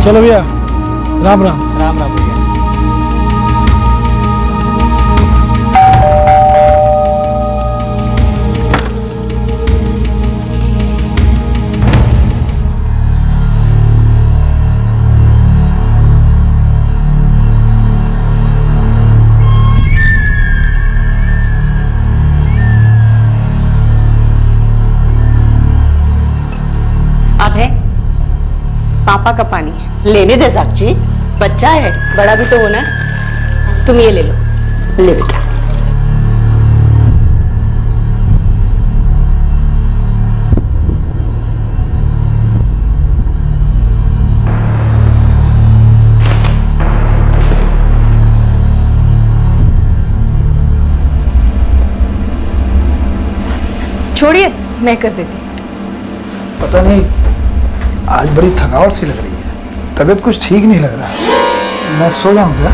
चलो भैया, राम राम। राम राम भैया। अब है पापा का पानी है, लेने दे साक्षी, बच्चा है। बड़ा भी तो होना है। तुम ये ले लो। ले बेटा। छोड़िए, मैं कर देती। पता नहीं आज बड़ी थकावट सी लग रही है, तबीयत कुछ ठीक नहीं लग रहा है। मैं सो जाऊं क्या?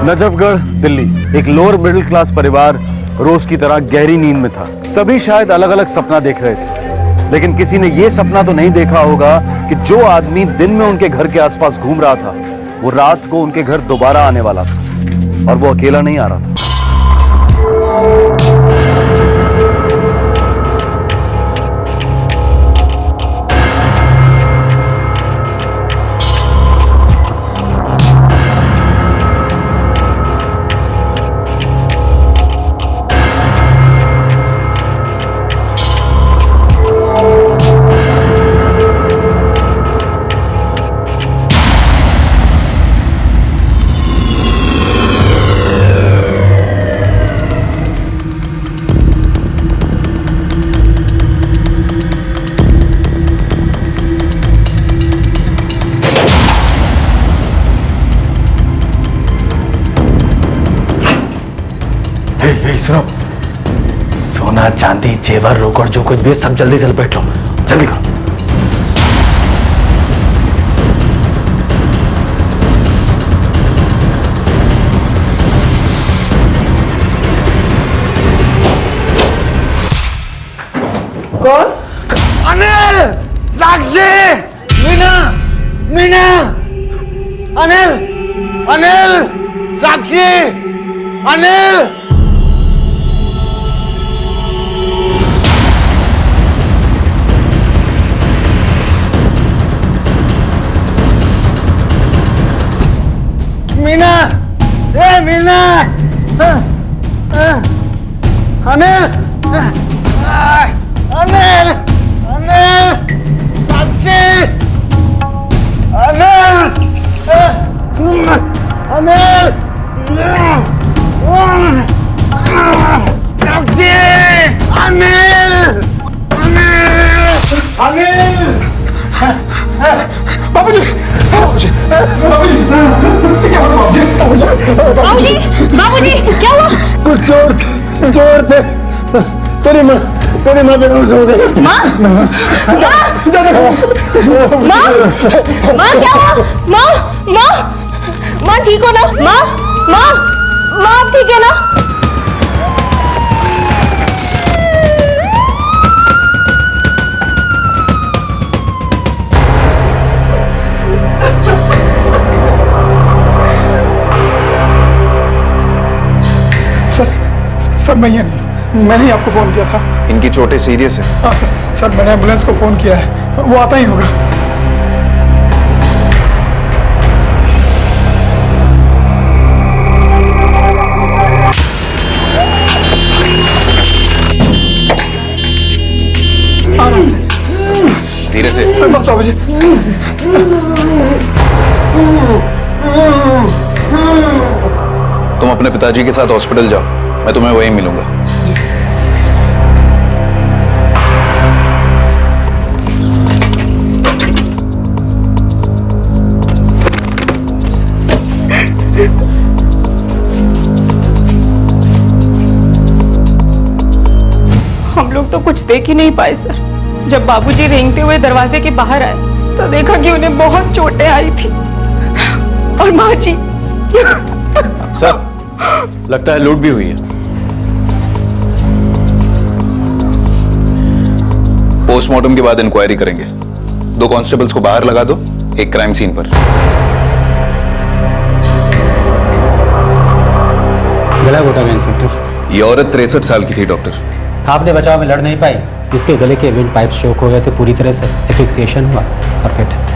नजफगढ़, दिल्ली। एक लोअर मिडिल क्लास परिवार रोज की तरह गहरी नींद में था। सभी शायद अलग अलग सपना देख रहे थे, लेकिन किसी ने यह सपना तो नहीं देखा होगा कि जो आदमी दिन में उनके घर के आसपास घूम रहा था, वो रात को उनके घर दोबारा आने वाला था, और वो अकेला नहीं आ रहा था। सुनो, सोना चांदी जेवर रोकड़ जो कुछ भी सब जल्दी से लपेट लो, जल्दी करो। कौन? अनिल, साक्षी, मीना, मीना, अनिल, अनिल, साक्षी, अनिल। मीना, ए मीना, अनिल, अनिल, अनिल, साक्षी, अनिल, अनिल, साक्षी, अनिल, अनिल, अनिल। बाबूजी, बाबूजी, बाबूजी, बाबूजी, बाबूजी, क्या हुआ? कुछ चोर थे। तेरी माँ बेहोश हो गई। माँ? माँ क्या हुआ? माँ ठीक हो ना? माँ आप ठीक है ना? सर मैं ये नहीं, मैंने ही आपको फोन किया था। इनकी चोटें सीरियस है। हाँ सर मैंने एम्बुलेंस को फोन किया है, वो आता ही होगा। धीरे से। बस बाबूजी। अपने पिताजी के साथ हॉस्पिटल जाओ, मैं तुम्हें वहीं मिलूंगा। जी सर। हम लोग तो कुछ देख ही नहीं पाए सर। जब बाबूजी रेंगते हुए दरवाजे के बाहर आए तो देखा कि उन्हें बहुत चोटें आई थी और माँ जी। सर, लगता है लूट भी हुई है। पोस्टमार्टम के बाद इंक्वायरी करेंगे। 2 कांस्टेबल्स को बाहर लगा दो, एक क्राइम सीन पर। गला घोटा गया इंस्पेक्टर। ये औरत 63 साल की थी डॉक्टर। आपने बचाव में लड़ नहीं पाई, इसके गले के विंड पाइप चोक हो गए थे, पूरी तरह से एफिक्सिएशन हुआ और फिर डेथ।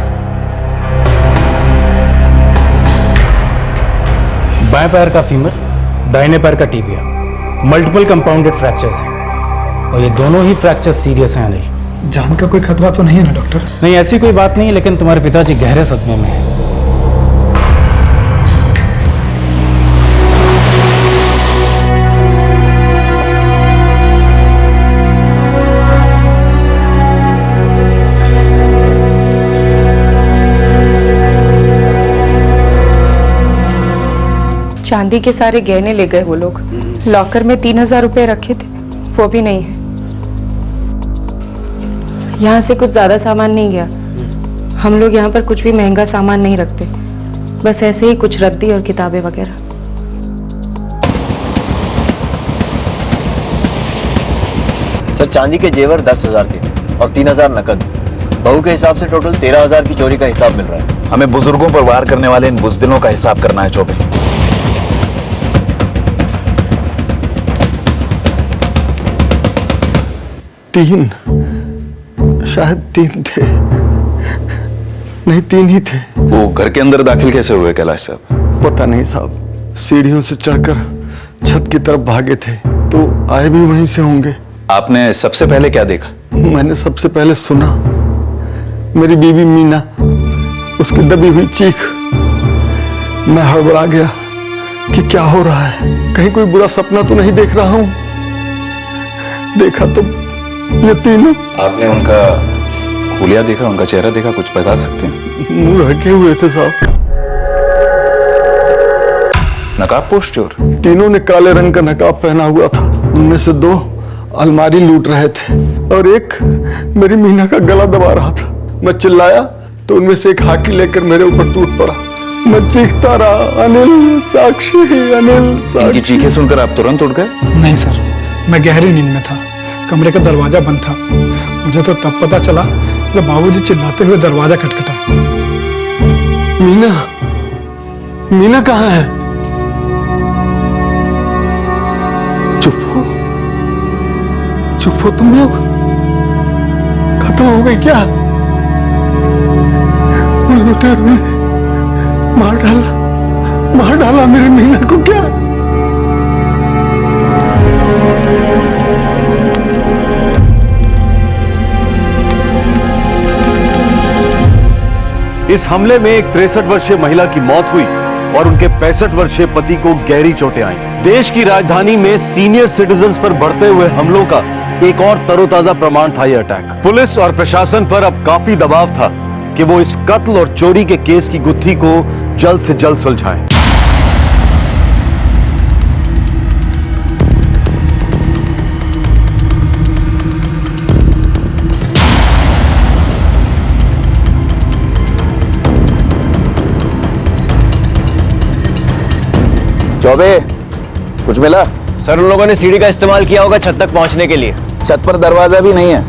बाएं पैर का फीमर, दाहिने पैर का टीबिया, मल्टीपल कंपाउंडेड फ्रैक्चर्स हैं और ये दोनों ही फ्रैक्चर सीरियस हैं अनिल। जान का कोई खतरा तो नहीं है ना डॉक्टर? नहीं, ऐसी कोई बात नहीं है, लेकिन तुम्हारे पिताजी गहरे सदमे में हैं। चांदी के सारे गहने ले गए वो लोग। लॉकर में 3000 रुपए रखे थे, वो भी नहीं है। यहाँ से कुछ ज्यादा सामान नहीं गया। हम लोग यहाँ पर कुछ भी महंगा सामान नहीं रखते, बस ऐसे ही कुछ रद्दी और किताबें वगैरह। सर, चांदी के जेवर 10,000 के और 3,000 नकद। बहू के हिसाब से टोटल 13,000 की चोरी का हिसाब मिल रहा है। हमें बुजुर्गों पर वार करने वाले इन बुजदिलों का हिसाब करना है चौबे। शायद 3 थे, नहीं 3 ही थे। वो घर के अंदर दाखिल कैसे हुए कैलाश साहब? पता नहीं साहब, सीढ़ियों से चढ़कर छत की तरफ भागे थे, तो आए भी वहीं से होंगे। आपने सबसे पहले क्या देखा? मैंने सबसे पहले सुना मेरी बीवी मीना, उसकी दबी हुई चीख। मैं हड़बड़ा गया कि क्या हो रहा है, कहीं कोई बुरा सपना तो नहीं देख रहा हूं। देखा तो ये तीनों। आपने उनका हुलिया देखा, उनका चेहरा देखा, कुछ बता सकते हैं? मुंह ढके हुए थे साहब। नकाब पोश चोर? तीनों ने काले रंग का नकाब पहना हुआ था। उनमें से 2 अलमारी लूट रहे थे और एक मेरी मीना का गला दबा रहा था। मैं चिल्लाया तो उनमें से एक हाकी लेकर मेरे ऊपर टूट पड़ा। मैं चीखता रहा, अनिल साक्षी, अनिल साक्षी। इनकी चीखें सुनकर आप तुरंत उठ गए? नहीं सर, मैं गहरी नींद में था। कमरे का दरवाजा बंद था। मुझे तो तब पता चला जब बाबूजी चिल्लाते हुए दरवाजा खटखटा। मीना, मीना कहाँ है? चुप हो, चुप हो तुम लोग। खत्म हो गई क्या? उन लुटेरों ने मार डाला मेरी मीना को क्या? इस हमले में एक 63 वर्षीय महिला की मौत हुई और उनके 65 वर्षीय पति को गहरी चोटें आई। देश की राजधानी में सीनियर सिटीजन्स पर बढ़ते हुए हमलों का एक और तरोताजा प्रमाण था यह अटैक। पुलिस और प्रशासन पर अब काफी दबाव था कि वो इस कत्ल और चोरी के केस की गुत्थी को जल्द से जल्द सुलझाएं। चौबे, कुछ मिला? सर, उन लोगों ने सीढ़ी का इस्तेमाल किया होगा छत तक पहुंचने के लिए। छत पर दरवाजा भी नहीं है।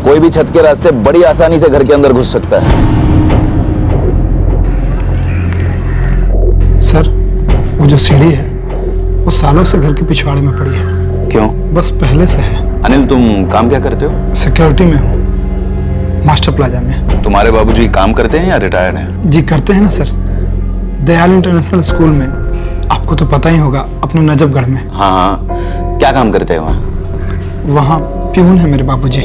कोई भी छत के रास्ते बड़ी आसानी से घर के अंदर घुस सकता है। सर, वो जो सीढ़ी है वो सालों से घर के पिछवाड़े में पड़ी है। क्यों? बस पहले से है। अनिल, तुम काम क्या करते हो? सिक्योरिटी में हूँ, मास्टर प्लाजा में। तुम्हारे बाबूजी काम करते हैं या रिटायर्ड हैं? जी करते हैं ना सर, दयाल इंटरनेशनल स्कूल में। आपको तो पता ही होगा, अपने नजफगढ़ में। हाँ हाँ, क्या काम करते हैं वहाँ? वहाँ प्यून है मेरे बाबूजी।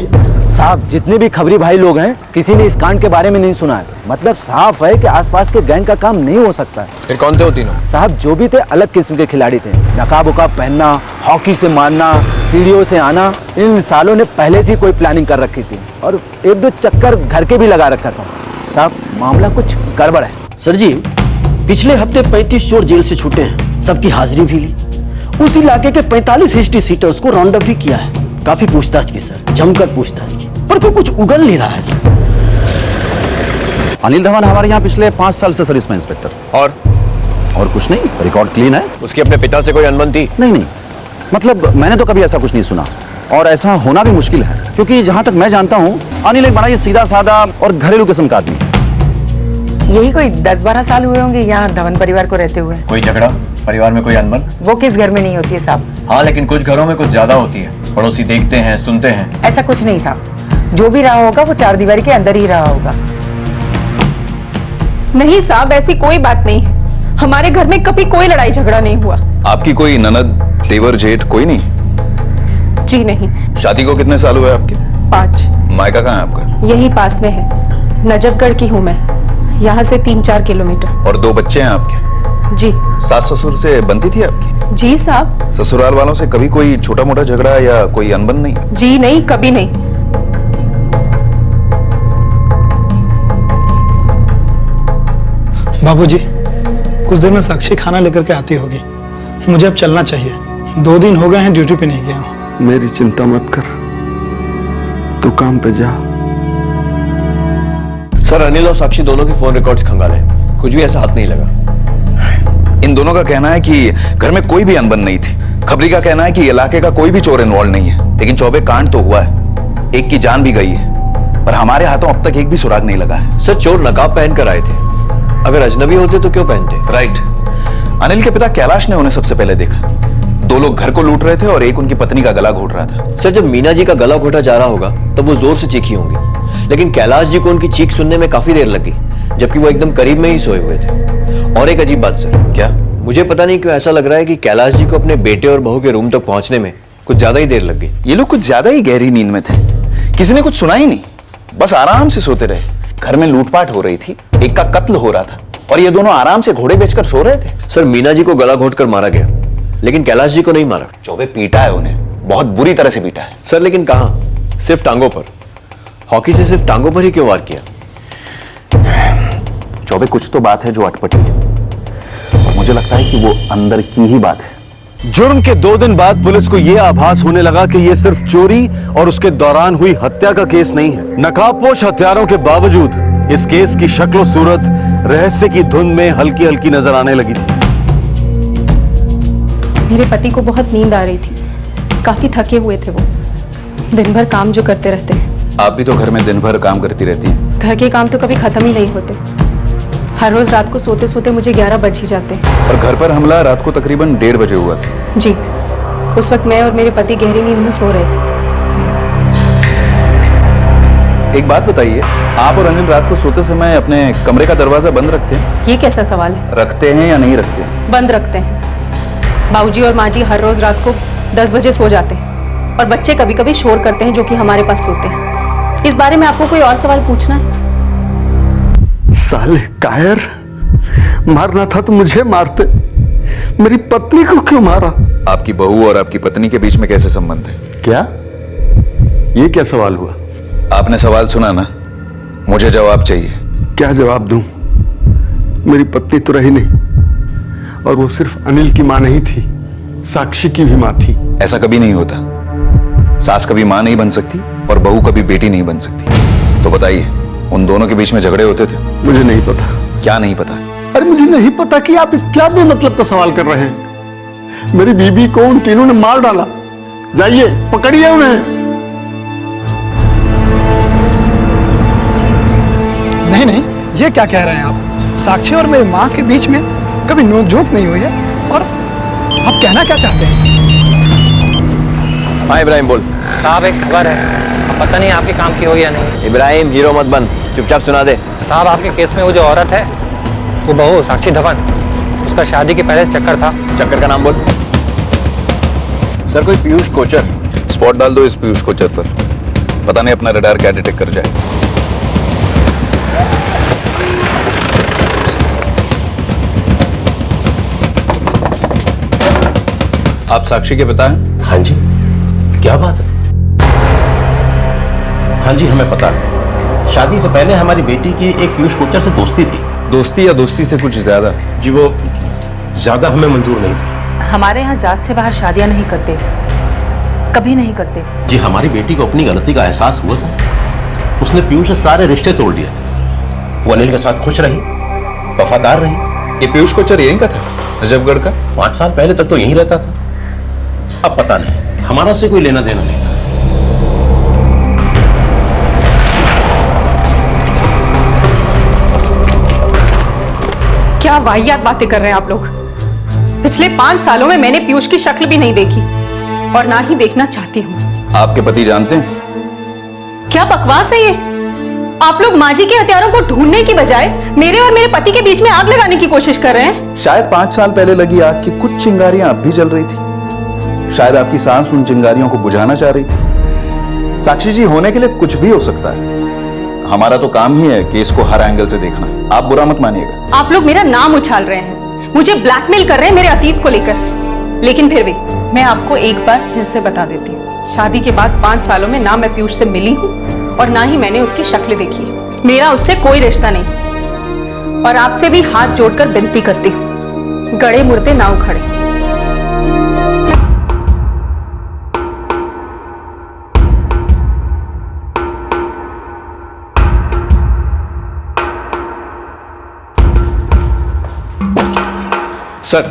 साहब जितने भी खबरी भाई लोग हैं किसी ने इस कांड के बारे में नहीं सुना है। मतलब साफ है कि आसपास के गैंग का काम नहीं हो सकता है। फिर कौन थे वो तीनों? साहब जो भी थे अलग किस्म के खिलाड़ी थे। नकाब उकाब पहनना, हॉकी से मारना, सीढ़ियों से आना, इन सालों ने पहले से कोई प्लानिंग कर रखी थी और एक दो चक्कर घर के भी लगा रखा था। साहब मामला कुछ गड़बड़ है। सर जी, पिछले हफ्ते 35 चोर जेल से छूटे हैं, सबकी हाजिरी भी ली। उस इलाके के 45 हिस्ट्री सीटर्स को राउंड अप भी किया है। काफी पूछताछ की सर, जमकर पूछताछ की, पर कोई कुछ उगल नहीं रहा है सर। अनिल धवन हमारे यहाँ पिछले 5 साल से सर्विस में इंस्पेक्टर। और कुछ नहीं, रिकॉर्ड क्लीन है। उसकी अपने पिता से कोई अनबन थी? नहीं, मतलब मैंने तो कभी ऐसा कुछ नहीं सुना और ऐसा होना भी मुश्किल है, क्योंकि जहां तक मैं जानता हूं अनिल एक बड़ा ही सीधा साधा और घरेलू किस्म का आदमी है। यही कोई 10-12 साल हुए होंगे यहाँ धवन परिवार को रहते हुए। कोई झगड़ा, परिवार में कोई अनबन? वो किस घर में नहीं होती है साहब? हाँ, लेकिन कुछ घरों में कुछ ज्यादा होती है। पड़ोसी देखते हैं, सुनते हैं। ऐसा कुछ नहीं था। जो भी रहा होगा वो चार दीवारी के अंदर ही रहा होगा। नहीं साहब, ऐसी कोई बात नहीं है। हमारे घर में कभी कोई लड़ाई झगड़ा नहीं हुआ। आपकी कोई ननद, देवर, जेठ कोई नहीं? जी नहीं। शादी को कितने साल हुए आपके? 5। मायका कहाँ है आपका? यही पास में है, नजफगढ़ की हूँ मैं, यहाँ से 3-4 किलोमीटर। और 2 बच्चे हैं आपके? जी। सास ससुर से बनती थी आपकी? जी साहब। ससुराल वालों से कभी कोई छोटा मोटा झगड़ा या कोई अनबन नहीं? जी नहीं, कभी नहीं। बाबूजी, कुछ देर में साक्षी खाना लेकर के आती होगी। मुझे अब चलना चाहिए। 2 दिन हो गए हैं ड्यूटी पे नहीं गया हूँ। मेरी चिंता मत कर, तू काम पे जा। सर, अनिल और साक्षी दोनों के फोन रिकॉर्ड्स खंगाले, कुछ भी ऐसा हाथ नहीं लगा। इन दोनों का कहना है कि घर में कोई भी अनबन नहीं थी। खबरी का कहना है कि इलाके का कोई भी चोर इन्वॉल्व नहीं है। लेकिन चौबे कांड तो हुआ है, एक की जान भी गई है, पर हमारे हाथों अब तक एक भी सुराग नहीं लगा है। सर, चोर नकाब पहन कर आए थे। अगर अजनबी होते तो क्यों पहनते? राइट। अनिल के पिता कैलाश ने उन्हें सबसे पहले देखा। 2 लोग घर को लूट रहे थे और एक उनकी पत्नी का गला घोट रहा था। सर, जब मीना जी का गला घोटा जा रहा होगा तब वो जोर से चीखी होंगी, लेकिन कैलाश जी को उनकी चीख सुनने में काफी देर लगी, जबकि वो एकदम करीब में ही सोए हुए थे। और एक अजीब बात सर। क्या? मुझे पता नहीं क्यों ऐसा लग रहा है कि कैलाश जी को अपने बेटे और बहू के रूम तक पहुंचने में कुछ ज्यादा ही देर लग गई। ये लोग कुछ ज्यादा ही गहरी नींद में थे। किसी ने कुछ सुना ही नहीं, बस आराम से सोते रहे। घर में लूटपाट हो रही थी, एक का कत्ल हो रहा था और ये दोनों आराम से घोड़े बेचकर सो रहे थे। सर, मीना जी को गला घोटकर मारा गया, लेकिन कैलाश जी को नहीं मारा। चौबे पीटा है उन्हें, बहुत बुरी तरह से पीटा है। सर, लेकिन कहां? सिर्फ टांगों पर। हॉकी से सिर्फ टांगों पर ही क्यों वार किया? चौबे कुछ तो बात है जो अटपटी है। मुझे लगता है कि वो अंदर की ही बात है। जुर्म के 2 दिन बाद पुलिस को यह आभास होने लगा कि यह सिर्फ चोरी और उसके दौरान हुई हत्या का केस नहीं है। नकाबपोश हथियारों के बावजूद इस केस की शक्ल सूरत रहस्य की धुन में हल्की हल्की नजर आने लगी थी। मेरे पति को बहुत नींद आ रही थी, काफी थके हुए थे वो। दिन भर काम जो करते रहते हैं। आप भी तो घर में दिन भर काम करती रहती हैं। घर के काम तो कभी खत्म ही नहीं होते। हर रोज रात को सोते सोते मुझे 11 बज ही जाते हैं। और घर पर हमला रात को तकरीबन 1:30 बजे हुआ था। जी, उस वक्त मैं और मेरे पति गहरी नींद में सो रहे थे। एक बात बताइए, आप और अनिल रात को सोते समय अपने कमरे का दरवाजा बंद रखते हैं? ये कैसा सवाल है? रखते हैं या नहीं रखते हैं? बंद रखते हैं। बाबूजी और माँ जी हर रोज रात को 10 बजे सो जाते हैं और बच्चे कभी कभी शोर करते हैं जो कि हमारे पास सोते हैं। इस बारे में आपको कोई और सवाल पूछना है? साले कायर, मारना था तो मुझे मारते, मेरी पत्नी को क्यों मारा? आपकी बहू और आपकी पत्नी के बीच में कैसे संबंध है? क्या? ये क्या सवाल हुआ? आपने सवाल सुना ना, मुझे जवाब चाहिए। क्या जवाब दूं? मेरी पत्नी तो रही नहीं, और वो सिर्फ अनिल की मां नहीं थी, साक्षी की भी मां थी। ऐसा कभी नहीं होता। सास कभी मां नहीं बन सकती और बहू कभी बेटी नहीं बन सकती। तो बताइए, उन दोनों के बीच में झगड़े होते थे? मुझे नहीं पता। क्या नहीं पता? अरे मुझे नहीं पता कि आप क्या बेमतलब का सवाल कर रहे हैं। मेरी बीबी को उन तीनों ने मार डाला। जाइए पकड़िए उन्हें। नहीं नहीं, ये क्या कह रहे हैं आप? साक्षी और मेरी माँ के बीच में कभी नोकझोंक नहीं हुई है, और आप कहना क्या चाहते हैं? हाँ इब्राहिम, बोल। साहब, एक खबर है, अब पता नहीं आपके काम की होगी या नहीं। इब्राहिम, हीरो मत बन, चुपचाप सुना दे। साहब, आपके केस में वो जो औरत है, वो बहू साक्षी धवन, उसका शादी के पहले चक्कर था। चक्कर का नाम बोल। सर, कोई पीयूष कोचर। स्पॉट डाल दो इस पीयूष कोचर पर। पता नहीं अपना रडार क्या डिटेक्ट कर जाए। आप साक्षी के पिता हैं? हाँ जी, क्या बात है? हाँ जी, हमें पता है। शादी से पहले हमारी बेटी की एक पीयूष कोचर से दोस्ती थी। दोस्ती या दोस्ती से कुछ ज्यादा? जी वो ज्यादा हमें मंजूर नहीं थी। हमारे यहाँ जात से बाहर शादियां नहीं करते, कभी नहीं करते। जी हमारी बेटी को अपनी गलती का एहसास हुआ था। उसने पीयूष से सारे रिश्ते तोड़ दिए थे। वो अनिल के साथ खुश रही, वफादार रही। ये पीयूष कोचर यहीं का था, नजफगढ़ का? 5 साल पहले तक तो यहीं रहता था। अब पता नहीं, हमारा उससे कोई लेना देना नहीं था। क्या वाहियात बातें कर रहे हैं आप लोग। पिछले 5 सालों में मैंने पीयूष की शक्ल भी नहीं देखी और ना ही देखना चाहती हूँ। आपके पति जानते हैं? क्या बकवास है ये। आप लोग माँ जी के हथियारों को ढूंढने की बजाय मेरे और मेरे पति के बीच में आग लगाने की कोशिश कर रहे हैं। शायद 5 साल पहले लगी आग की कुछ चिंगारियां अब भी जल रही थी। शायद आपकी सांस उन चिंगारियों को बुझाना चाह रही थी। साक्षी जी, होने के लिए कुछ भी हो सकता है। हमारा तो काम ही है केस को हर एंगल से देखना। आप बुरा मत मानिएगा। आप लोग मेरा नाम उछाल रहे हैं, मुझे ब्लैकमेल कर रहे हैं मेरे अतीत को लेकर। लेकिन फिर भी मैं आपको एक बार फिर से बता देती हूँ, शादी के बाद 5 सालों में ना मैं पीयूष से मिली हूँ और ना ही मैंने उसकी शक्ल देखी है। मेरा उससे कोई रिश्ता नहीं और आपसे भी हाथ जोड़कर विनती करती हूँ, गड़े मुर्दे ना उखड़े। सर,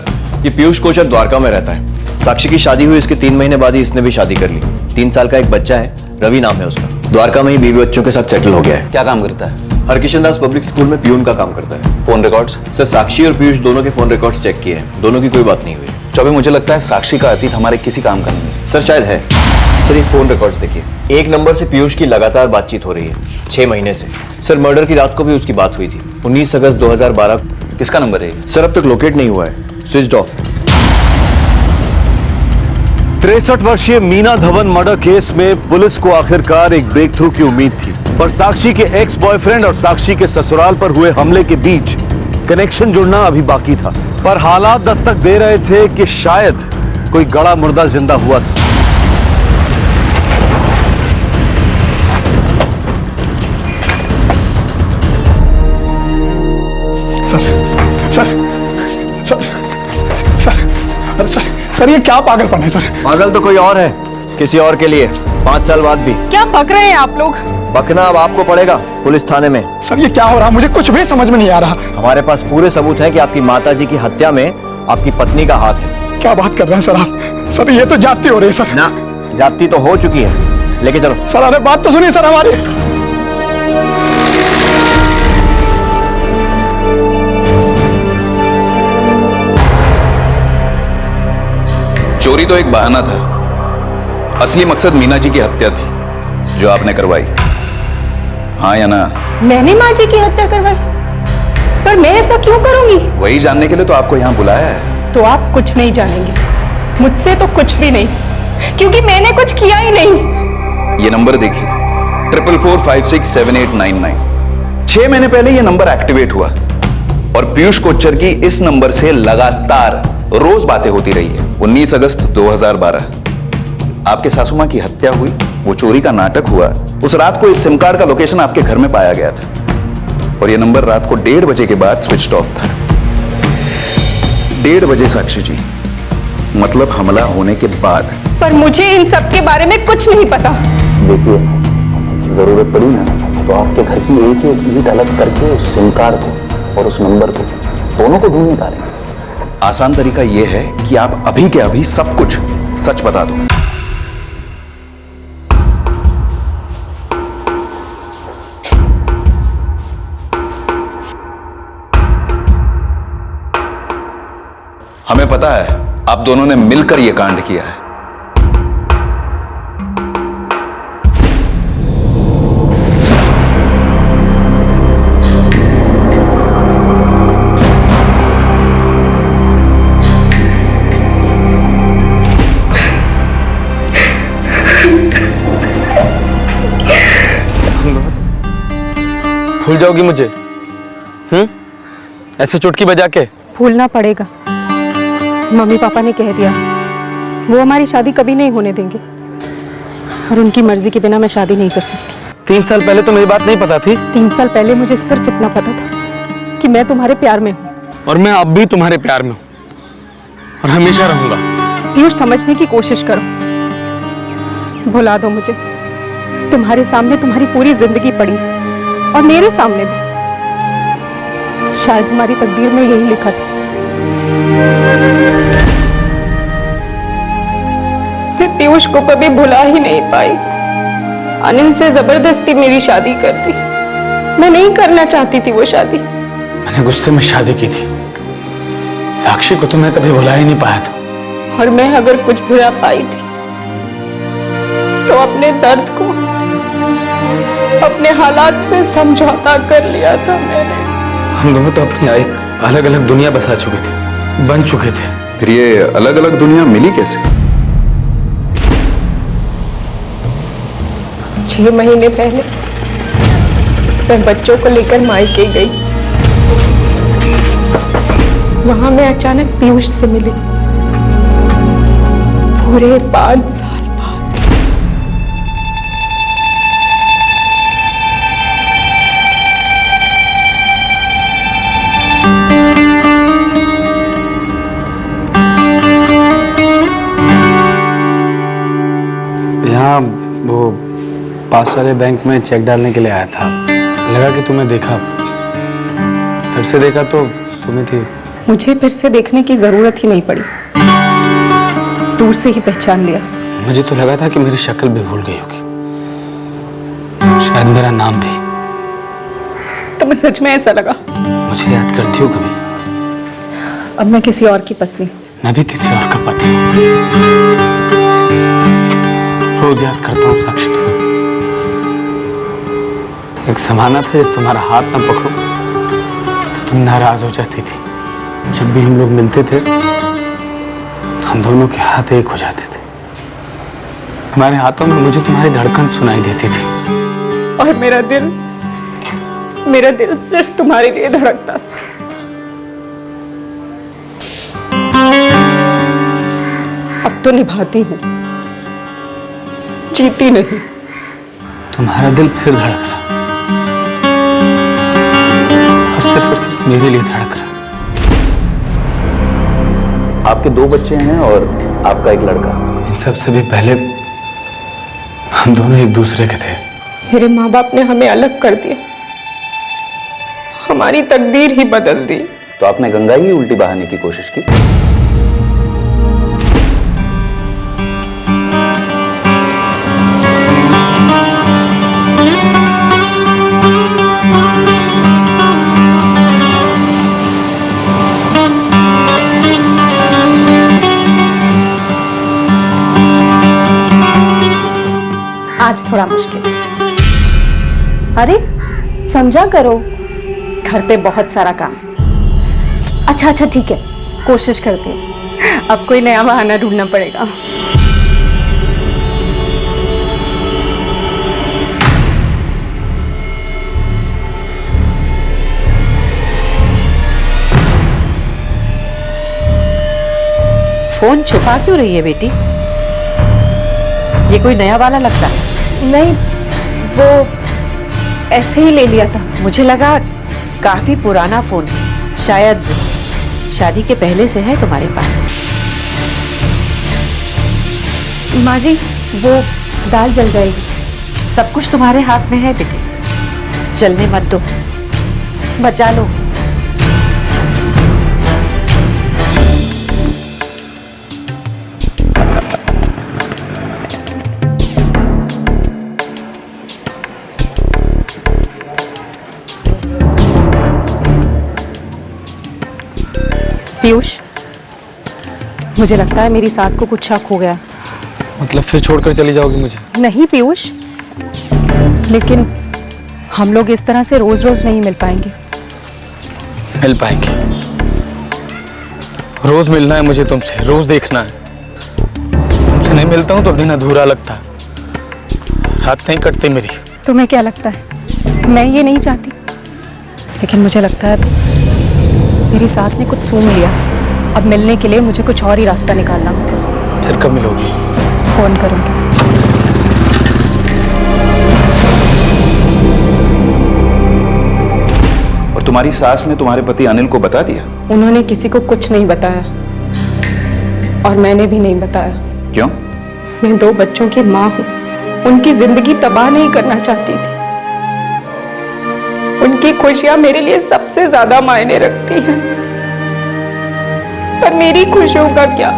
ये पीयूष कोचर द्वारका में रहता है। साक्षी की शादी हुई, इसके 3 महीने बाद ही इसने भी शादी कर ली। 3 साल का एक बच्चा है, रवि नाम है उसका। द्वारका में ही बीवी बच्चों के साथ सेटल हो गया है। क्या काम करता है? हरकिशन दास पब्लिक स्कूल में पियून का काम करता है। Phone records? सर, साक्षी और पीयूष दोनों के फोन रिकॉर्ड्स चेक किए हैं, दोनों की कोई बात नहीं हुई। चौबे, मुझे लगता है साक्षी का अतीत हमारे किसी काम का नहीं है। सर शायद है। सर ये फोन रिकॉर्ड्स देखिए, एक नंबर से पीयूष की लगातार बातचीत हो रही है 6 महीने से। सर मर्डर की रात को भी उसकी बात हुई थी, 19 अगस्त 2012। किसका नंबर है? सर अब तक लोकेट नहीं हुआ है, स्विच्ड ऑफ। 63 वर्षीय मीना धवन मर्डर केस में पुलिस को आखिरकार एक ब्रेक थ्रू की उम्मीद थी, पर साक्षी के एक्स बॉयफ्रेंड और साक्षी के ससुराल पर हुए हमले के बीच कनेक्शन जुड़ना अभी बाकी था। पर हालात दस्तक दे रहे थे कि शायद कोई गड़ा मुर्दा जिंदा हुआ था। सर सर सर सर अरे सर ये क्या पागलपन है सर? पागल तो कोई और है, किसी और के लिए 5 साल बाद भी। क्या बक रहे हैं आप लोग? बकना अब आपको पड़ेगा पुलिस थाने में। सर ये क्या हो रहा, मुझे कुछ भी समझ में नहीं आ रहा। हमारे पास पूरे सबूत हैं कि आपकी माताजी की हत्या में आपकी पत्नी का हाथ है। क्या बात कर रहे हैं सर आप? सर ये तो जाती हो रही है सर। ना, जाती तो हो चुकी है, लेके चलो। सर अरे बात तो सुनिए सर हमारी। चोरी तो एक बहाना था, असली मकसद मीना जी की हत्या थी जो आपने करवाई। हाँ या ना? मैंने माँ जी की हत्या करवाई? पर मैं ऐसा क्यों करूंगी? वही जानने के लिए तो आपको यहाँ बुलाया है। तो आप कुछ नहीं जानेंगे, मुझसे तो कुछ भी नहीं, क्योंकि मैंने कुछ किया ही नहीं। ये नंबर देखिए, 44467899। 6 महीने पहले ये नंबर एक्टिवेट हुआ और पीयूष कोच्चर की इस नंबर से लगातार रोज बातें होती रही है। 19 अगस्त 2012 आपके सासू मां की हत्या हुई, वो चोरी का नाटक हुआ। उस रात को इस सिम कार्ड का लोकेशन आपके घर में पाया गया था और ये नंबर रात को 1:30 बजे के बाद स्विच्ड ऑफ था। 1:30 बजे साक्षी जी, मतलब हमला होने के बाद। पर मुझे इन सब के बारे में कुछ नहीं पता। देखिए, जरूरत पड़ी ना तो आपके घर की एक एक ईंट अलग करके उस सिम कार्ड को और उस नंबर को दोनों को ढूंढ निकालेंगे। आसान तरीका यह है कि आप अभी के अभी सब कुछ सच बता दो। हमें पता है आप दोनों ने मिलकर यह कांड किया है। जाओगी मुझे? ऐसे चुटकी बजा के? भूलना पड़ेगा। मम्मी पापा ने कह दिया वो हमारी शादी कभी नहीं होने देंगे, और उनकी मर्जी के बिना मैं शादी नहीं कर सकती। 3 साल पहले तो मेरी बात नहीं पता थी। 3 साल पहले मुझे सिर्फ इतना पता था कि मैं तुम्हारे प्यार में हूँ, और मैं अब भी तुम्हारे प्यार में हूँ और हमेशा रहूंगा। पीयूष, समझने की कोशिश करो। भुला दो मुझे। तुम्हारे सामने तुम्हारी पूरी जिंदगी पड़ी और मेरे सामने भी। शायद हमारी तकदीर में यही लिखा था। मैं पीयूष को कभी भुला ही नहीं पाई। अनिल से जबरदस्ती मेरी शादी कर दी। मैं नहीं करना चाहती थी वो शादी। मैंने गुस्से में शादी की थी। साक्षी को तो मैं कभी भुला ही नहीं पाया था। और मैं अगर कुछ भुला पाई थी तो अपने दर्द को, अपने हालात से समझौता कर लिया था मैंने। हम दोनों तो अपनी एक अलग अलग दुनिया बसा चुके थे, बन चुके थे। फिर ये अलग अलग दुनिया मिली कैसे? 6 महीने पहले मैं बच्चों को लेकर मायके गई। वहां मैं अचानक पीयूष से मिली। पूरे 5 साल बाद। यहाँ वो पास वाले बैंक में चेक डालने के लिए आया था। लगा कि तुम्हें देखा, फिर से देखा तो तुम्हें थी। मुझे फिर से देखने की जरूरत ही नहीं पड़ी, दूर से ही पहचान लिया। मुझे तो लगा था कि मेरी शक्ल भी भूल गई होगी, शायद मेरा नाम भी। तुम्हें सच में ऐसा लगा? मुझे याद करती हो कभी? अब मैं किसी और की पत्नी हूँ। मैं भी किसी और का पति हूँ। रोज याद करता हूँ साक्षी तुम्हें। एक जमाना था जब तुम्हारा हाथ ना पकड़ो तो तुम नाराज हो जाती थी। जब भी हम लोग मिलते थे हम दोनों के हाथ एक हो जाते थे। हमारे हाथों में मुझे तुम्हारी धड़कन सुनाई देती थी। और मेरा दिल सिर्फ तुम्हारे लिए धड़कता था। अब तो निभाती हूँ, जीती नहीं। तुम्हारा दिल फिर धड़क रहा, और सिर्फ मेरे लिए धड़क रहा। आपके 2 बच्चे हैं और आपका एक लड़का। इन सब से भी पहले हम दोनों एक दूसरे के थे। मेरे माँ बाप ने हमें अलग कर दिया, हमारी तकदीर ही बदल दी। तो आपने गंगा ही उल्टी बहाने की कोशिश की? आज थोड़ा मुश्किल। अरे समझा करो, घर पे बहुत सारा काम। अच्छा ठीक है, कोशिश करते हैं। अब कोई नया बहाना ढूंढना पड़ेगा। फोन छुपा क्यों रही है बेटी? ये कोई नया वाला लगता है। नहीं, वो ऐसे ही ले लिया था। मुझे लगा काफी पुराना फोन है, शायद शादी के पहले से है तुम्हारे पास। माँ जी, वो दाल जल जाएगी। सब कुछ तुम्हारे हाथ में है बेटे, जलने मत दो, बचा लो। पीयूष, मुझे लगता है मेरी सास को कुछ शक हो गया। मतलब फिर छोड़कर चली जाओगी मुझे? नहीं पीयूष, लेकिन हम लोग इस तरह से रोज रोज नहीं मिल पाएंगे। मिल पाएंगे। रोज मिलना है मुझे तुमसे, रोज देखना है। तुमसे नहीं मिलता हूं तो दिन अधूरा लगता है, रात नहीं कटती मेरी। तुम्हें क्या लगता है मैं ये नहीं चाहती? लेकिन मुझे लगता है मेरी सास ने कुछ सूंघ लिया। अब मिलने के लिए मुझे कुछ और ही रास्ता निकालना होगा। फिर कब मिलोगी? फोन करूंगी। और तुम्हारी सास ने तुम्हारे पति अनिल को बता दिया? उन्होंने किसी को कुछ नहीं बताया और मैंने भी नहीं बताया। क्यों? मैं 2 बच्चों की माँ हूँ, उनकी जिंदगी तबाह नहीं करना चाहती थी। उनकी खुशियां मेरे लिए सबसे ज्यादा मायने रखती हैं। पर मेरी खुशियों का क्या?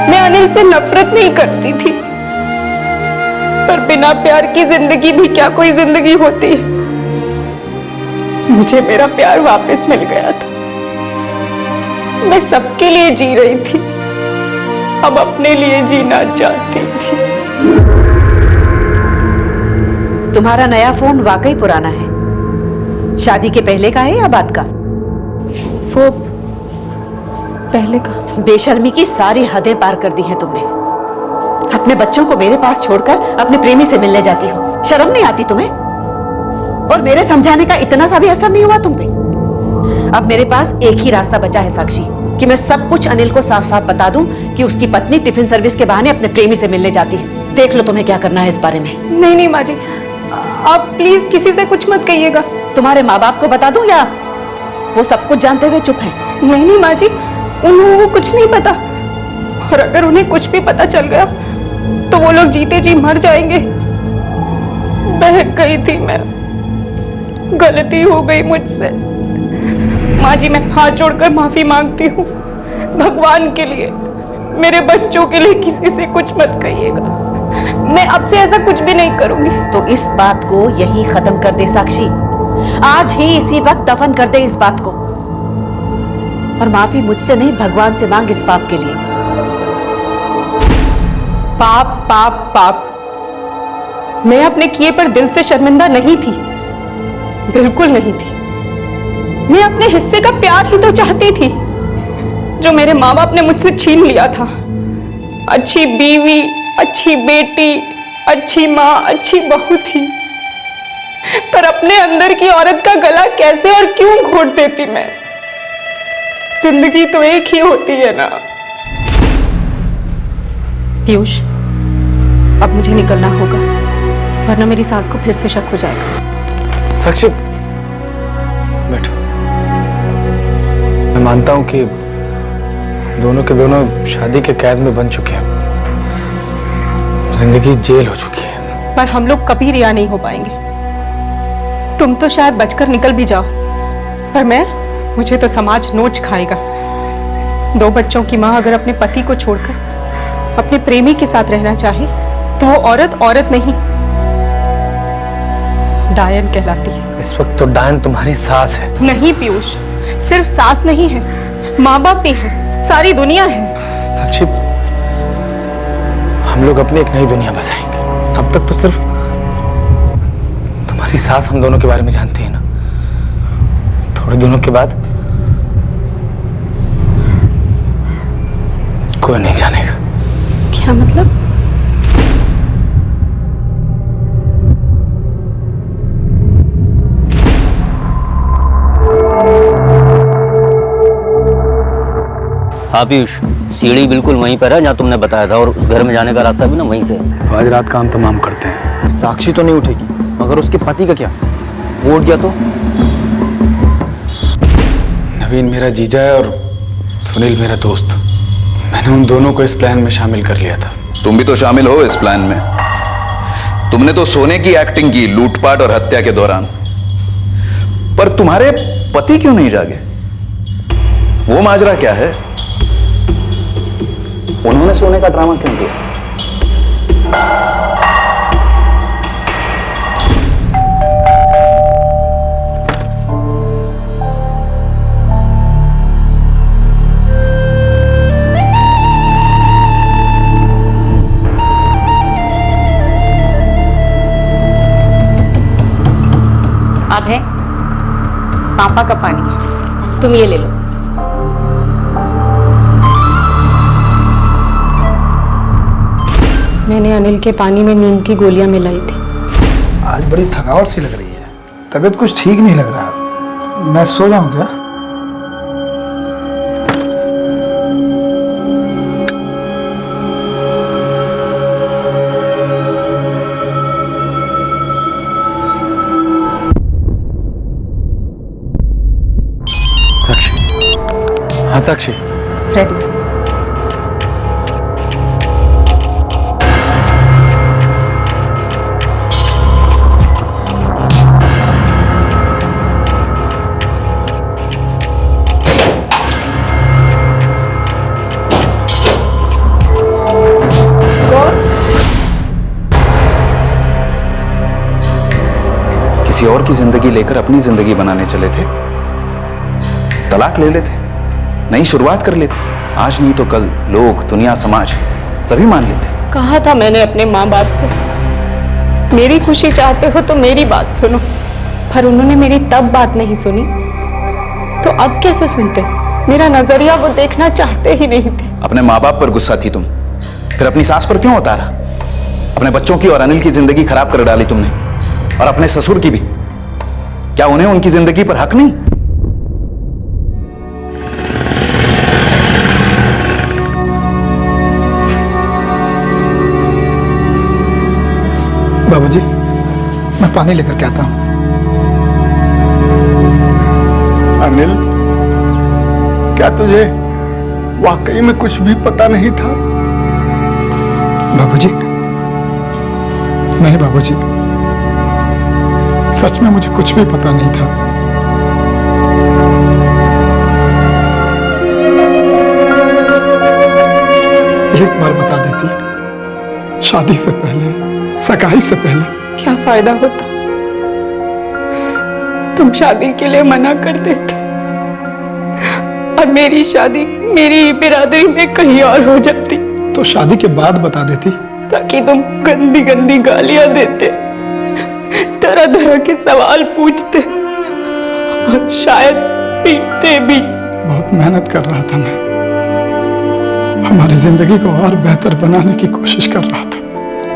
मैं अनिल से नफरत नहीं करती थी, पर बिना प्यार की जिंदगी भी क्या कोई जिंदगी होती है? मुझे मेरा प्यार वापस मिल गया था। मैं सबके लिए जी रही थी, अब अपने लिए जीना चाहती थी। तुम्हारा नया फोन वाकई पुराना है। शादी के पहले का है या बाद का? वो पहले का। बेशर्मी की सारी हदें पार कर दी हैं तुमने। अपने बच्चों को मेरे पास छोड़कर अपने प्रेमी से मिलने जाती हो। शर्म नहीं आती तुम्हें? और मेरे समझाने का इतना सा भी असर नहीं हुआ तुम पे? अब मेरे पास एक ही रास्ता बचा है साक्षी, कि मैं सब कुछ अनिल को साफ साफ बता दूं कि उसकी पत्नी टिफिन सर्विस के बहाने अपने प्रेमी से मिलने जाती है। देख लो तुम्हें क्या करना है इस बारे में। नहीं नहीं माँ जी, आप प्लीज किसी से कुछ मत कहिएगा। तुम्हारे माँ बाप को बता दूं या वो सब कुछ जानते हुए चुप हैं? नहीं नहीं माँ जी, उन्हें वो कुछ नहीं पता। और अगर उन्हें कुछ भी पता चल गया तो वो लोग जीते जी मर जाएंगे। बहक गई थी मैं, गलती हो गई मुझसे। माँ जी, मैं हाथ जोड़कर माफी मांगती हूँ। भगवान के लिए, मेरे बच्चों के लिए किसी से कुछ मत कहिएगा। मैं अब से ऐसा कुछ भी नहीं करूंगी। तो इस बात को यही खत्म कर दे साक्षी। आज ही इसी वक्त दफन कर दे इस बात को। और माफी मुझसे नहीं, भगवान से मांग इस पाप के लिए। पाप पाप पाप। मैं अपने किए पर दिल से शर्मिंदा नहीं थी, बिल्कुल नहीं थी। मैं अपने हिस्से का प्यार ही तो चाहती थी जो मेरे माँ बाप ने मुझसे छीन लिया था। अच्छी बीवी, अच्छी बेटी, अच्छी माँ, अच्छी बहू थी, पर अपने अंदर की औरत का गला कैसे और क्यों घोट देती मैं? जिंदगी तो एक ही होती है ना। पीयूष, अब मुझे निकलना होगा, वरना मेरी सास को फिर से शक हो जाएगा। साक्षी बैठो। मैं मानता हूं कि दोनों के दोनों शादी के कैद में बन चुके हैं, जिंदगी जेल हो चुकी है। पर हम लोग कभी रिहा नहीं हो पाएंगे। तुम तो शायद बचकर निकल भी जाओ, पर मुझे तो समाज नोच खाएगा। 2 बच्चों की माँ अगर अपने पति को छोड़कर अपने प्रेमी के साथ रहना चाहे तो वो औरत औरत नहीं, डायन कहलाती है। इस वक्त तो डायन तुम्हारी सास है। नहीं पीयूष, सिर्फ सास नहीं है, माँ बाप भी है, सारी दुनिया है। साक्षी, हम लोग अपनी एक नई दुनिया बसाएंगे। अब तक तो सिर्फ तुम्हारी सास हम दोनों के बारे में जानती है ना। थोड़े दिनों के बाद कोई नहीं जानेगा। क्या मतलब? हाँ पीयूष, सीढ़ी बिल्कुल वहीं पर है जहाँ तुमने बताया था, और उस घर में जाने का रास्ता भी ना वहीं से है। तो आज रात काम तमाम करते हैं। साक्षी तो नहीं उठेगी, मगर उसके पति का क्या? वो उठ गया तो? नवीन मेरा जीजा है और सुनील मेरा दोस्त। मैंने उन दोनों को इस प्लान में शामिल कर लिया था। तुम भी तो शामिल हो इस प्लान में। तुमने तो सोने की एक्टिंग की लूटपाट और हत्या के दौरान, पर तुम्हारे पति क्यों नहीं जागे? वो माजरा क्या है? उन्होंने सोने का ड्रामा क्यों किया? अब है पापा का पानी, तुम ये ले लो। मैंने अनिल के पानी में नींद की गोलियां मिलाई थी। आज बड़ी थकावट सी लग रही है। तबीयत कुछ ठीक नहीं लग रहा, मैं सो जाऊं क्या? साक्षी, हाँ साक्षी, रेडी। किसी और की जिंदगी लेकर अपनी जिंदगी बनाने चले थे, तलाक ले लेते, नई शुरुआत कर लेते। आज नहीं तो कल लोग, दुनिया, समाज सभी मान लेते। कहा था मैंने अपने माँ बाप से, मेरी खुशी चाहते हो तो मेरी बात सुनो, पर उन्होंने मेरी तब बात नहीं सुनी तो अब कैसे सुनते? मेरा नजरिया वो देखना चाहते ही नहीं थे। अपने माँ बाप पर गुस्सा थी तुम, फिर अपनी सास पर क्यों उतारा? अपने बच्चों की और अनिल की जिंदगी खराब कर डाली तुमने, और अपने ससुर की भी। क्या उन्हें उनकी जिंदगी पर हक नहीं? बाबूजी, मैं पानी लेकर के आता हूं। अनिल, क्या तुझे वाकई में कुछ भी पता नहीं था? बाबूजी, नहीं बाबूजी, सच में मुझे कुछ भी पता नहीं था। एक बार बता देती, शादी से पहले, सगाई से पहले। क्या फायदा होता? तुम शादी के लिए मना कर देते और मेरी शादी मेरी बिरादरी में कहीं और हो जाती। तो शादी के बाद बता देती, ताकि तुम गंदी गंदी गालियां देते, तरह तरह के सवाल पूछते और शायद पीटते भी। बहुत मेहनत कर रहा था मैं, हमारी जिंदगी को और बेहतर बनाने की कोशिश कर रहा था।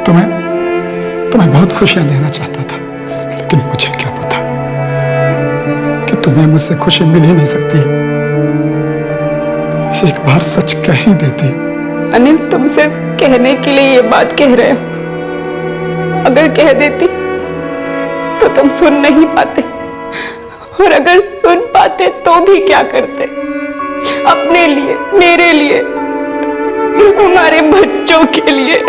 तुम्हें बहुत खुशियां देना चाहता था, लेकिन मुझे क्या पता कि तुम्हें मुझसे खुशी मिल ही नहीं सकती। एक बार सच कह ही देती। अनिल, तुमसे कहने के लिए ये बात कह रहे हो। अगर कह देती तो तुम सुन नहीं पाते, और अगर सुन पाते तो भी क्या करते? अपने लिए, मेरे लिए, हमारे बच्चों के लिए।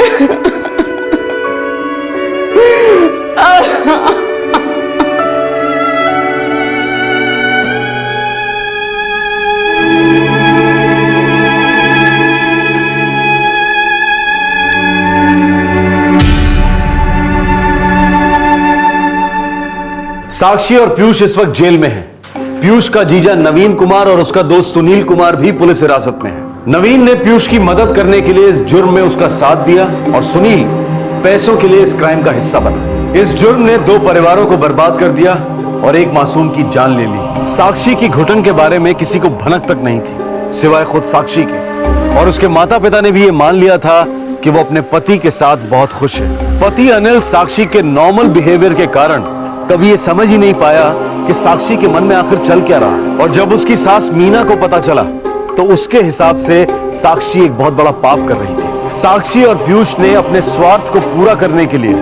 साक्षी और पीयूष इस वक्त जेल में हैं। पीयूष का जीजा नवीन कुमार और उसका दोस्त सुनील कुमार भी पुलिस हिरासत में है। नवीन ने पीयूष की मदद करने के लिए इस जुर्म में उसका साथ दिया, और सुनील पैसों के लिए इस क्राइम का हिस्सा बना। इस जुर्म ने 2 परिवारों को बर्बाद कर दिया और एक मासूम की जान ले ली। साक्षी की घुटन के बारे में किसी को भनक तक नहीं थी, सिवाय खुद साक्षी के, और उसके माता पिता ने भी ये मान लिया था कि वो अपने पति के साथ बहुत खुश है। पति अनिल साक्षी के नॉर्मल बिहेवियर के कारण कभी ये समझ ही नहीं पाया कि साक्षी के मन में आखिर चल क्या रहा, और जब उसकी सास मीना को पता चला तो उसके हिसाब से साक्षी एक बहुत बड़ा पाप कर रही थी। साक्षी और पीयूष ने अपने स्वार्थ को पूरा करने के लिए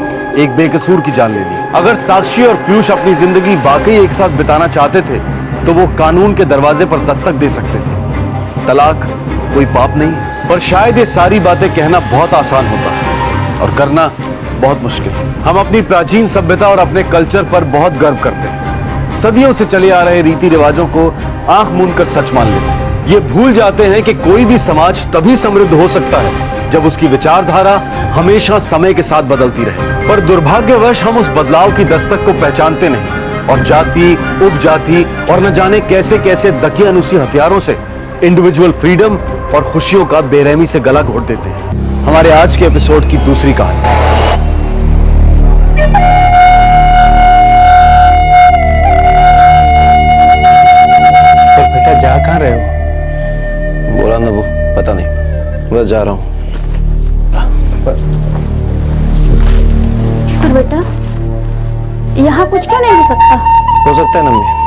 एक बेकसूर की जान ले ली। अगर साक्षी और पीयूष अपनी जिंदगी वाकई एक साथ बिताना चाहते थे तो वो कानून के दरवाजे पर दस्तक दे सकते थे। तलाक कोई पाप नहीं है, पर शायद ये सारी बातें कहना बहुत आसान होता है और करना बहुत मुश्किल। हम अपनी प्राचीन सभ्यता और अपने कल्चर पर बहुत गर्व करते हैं। सदियों से चले आ रहे रीति रिवाजों को आंख मूंद कर सच मान लेते हैं। ये भूल जाते हैं कि कोई भी समाज तभी समृद्ध हो सकता है जब उसकी विचारधारा हमेशा समय के साथ बदलती रहे। पर दुर्भाग्यवश हम उस बदलाव की दस्तक को पहचानते नहीं और जाति, उपजाति और न जाने कैसे कैसे दकियानुसी हथियारों से इंडिविजुअल फ्रीडम और खुशियों का बेरहमी से गला घोट देते हैं। हमारे आज के एपिसोड की दूसरी कहानी। बेटा जा कहाँ रहे हो? बोला ना वो, पता नहीं, बस जा रहा हूं। और बेटा यहाँ कुछ क्यों नहीं हो सकता? हो सकता है ना मम्मी।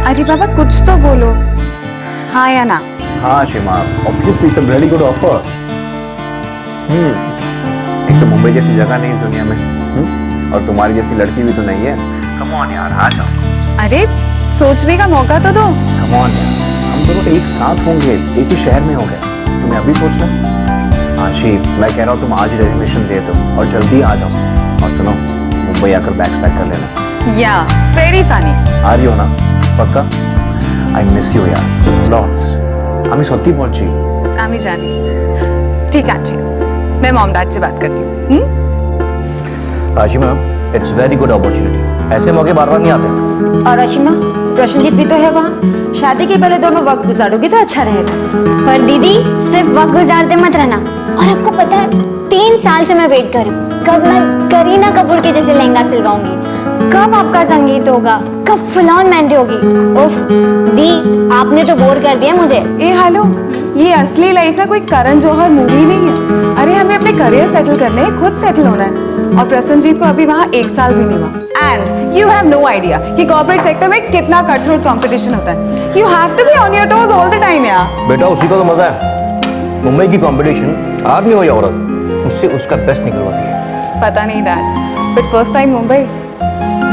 अरे बाबा कुछ तो बोलो, हाँ या ना? हाँ Shima, obviously it's a very good offer. एक तो मुंबई जैसी जगह नहीं इस दुनिया में, और तुम्हारी जैसी लड़की भी तो नहीं है। कम ऑन यार, आ जाओ। अरे सोचने का मौका तो दो। कम ऑन यार, हम दोनों एक साथ होंगे, एक ही शहर में हो गए, तुम्हें अभी सोचना? आशी, मैं कह रहा हूँ तुम आज ही रेजिग्नेशन दे दो और जल्दी आ जाओ। और सुनो, मुंबई आकर बैग्स पैक कर लेना। या वेरी फनी। आ रही हो ना पक्का? आई मिस यू यार लॉट्स। আমি সত্যি বলছি। আমি জানি। ठीक है अच्छी, मैं मॉम डैड से बात करती हूँ। Ashima, it's very good opportunity, ऐसे मौके बार बार नहीं आते। और आशिमा, रोशनजीत भी तो है वहाँ, शादी के पहले दोनों वक्त गुजारोगे तो अच्छा रहेगा। पर दीदी सिर्फ वक्त गुजारते मत रहना। और आपको पता है 3 साल से मैं वेट कर रही हूँ, कब मैं करीना कपूर के जैसे लहंगा सिलवाऊंगी, कब आपका संगीत होगा, कब फुल ऑन मेहंदी होगी। उफ दी, आपने तो बोर कर दिया मुझे। ए हेलो, ये असली लाइफ ना कोई करण जौहर मूवी नहीं है। अरे हमें अपने करियर सेटल करने हैं, खुद सेटल होना है। और प्रसन्नजीत को अभी वहाँ 1 साल भी नहीं हुआ। And you have no idea कि कॉर्पोरेट सेक्टर में कितना कट थ्रोट कंपटीशन होता है। You have to be on your toes all the time यार। बेटा उसी का तो मजा है। मुंबई की कंपटीशन आदमी हो या औरत, उससे उसका बेस्ट निकलवाती है। पता नहीं dad, but first time Mumbai,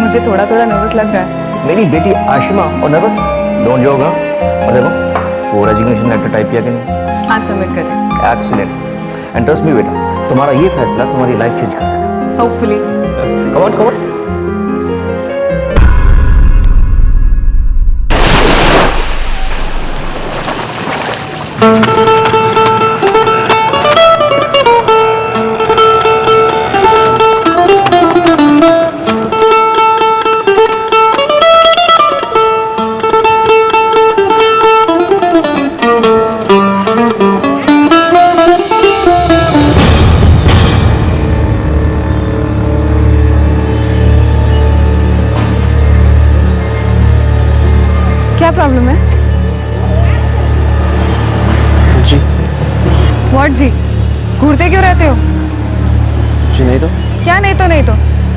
मुझे थोड़ा थोड़ा नर्वस लग रहा है। मेरी बेटी आशिमा और नर्वस डोंट जोगा। और देखो वो रेजिग्नेशन लेटर टाइप किया कि नहीं? आज सबमिट करें। एक्सीलेंट। एंड ट्रस्ट मी बेटा, तुम्हारा ये फैसला तुम्हारी लाइफ चेंज कर देगा। Hopefully. Come on come on. क्या प्रॉब्लम है? जी। व्हाट जी? घूरते क्यों रहते हो? जी नहीं तो। क्या नहीं तो नहीं तो?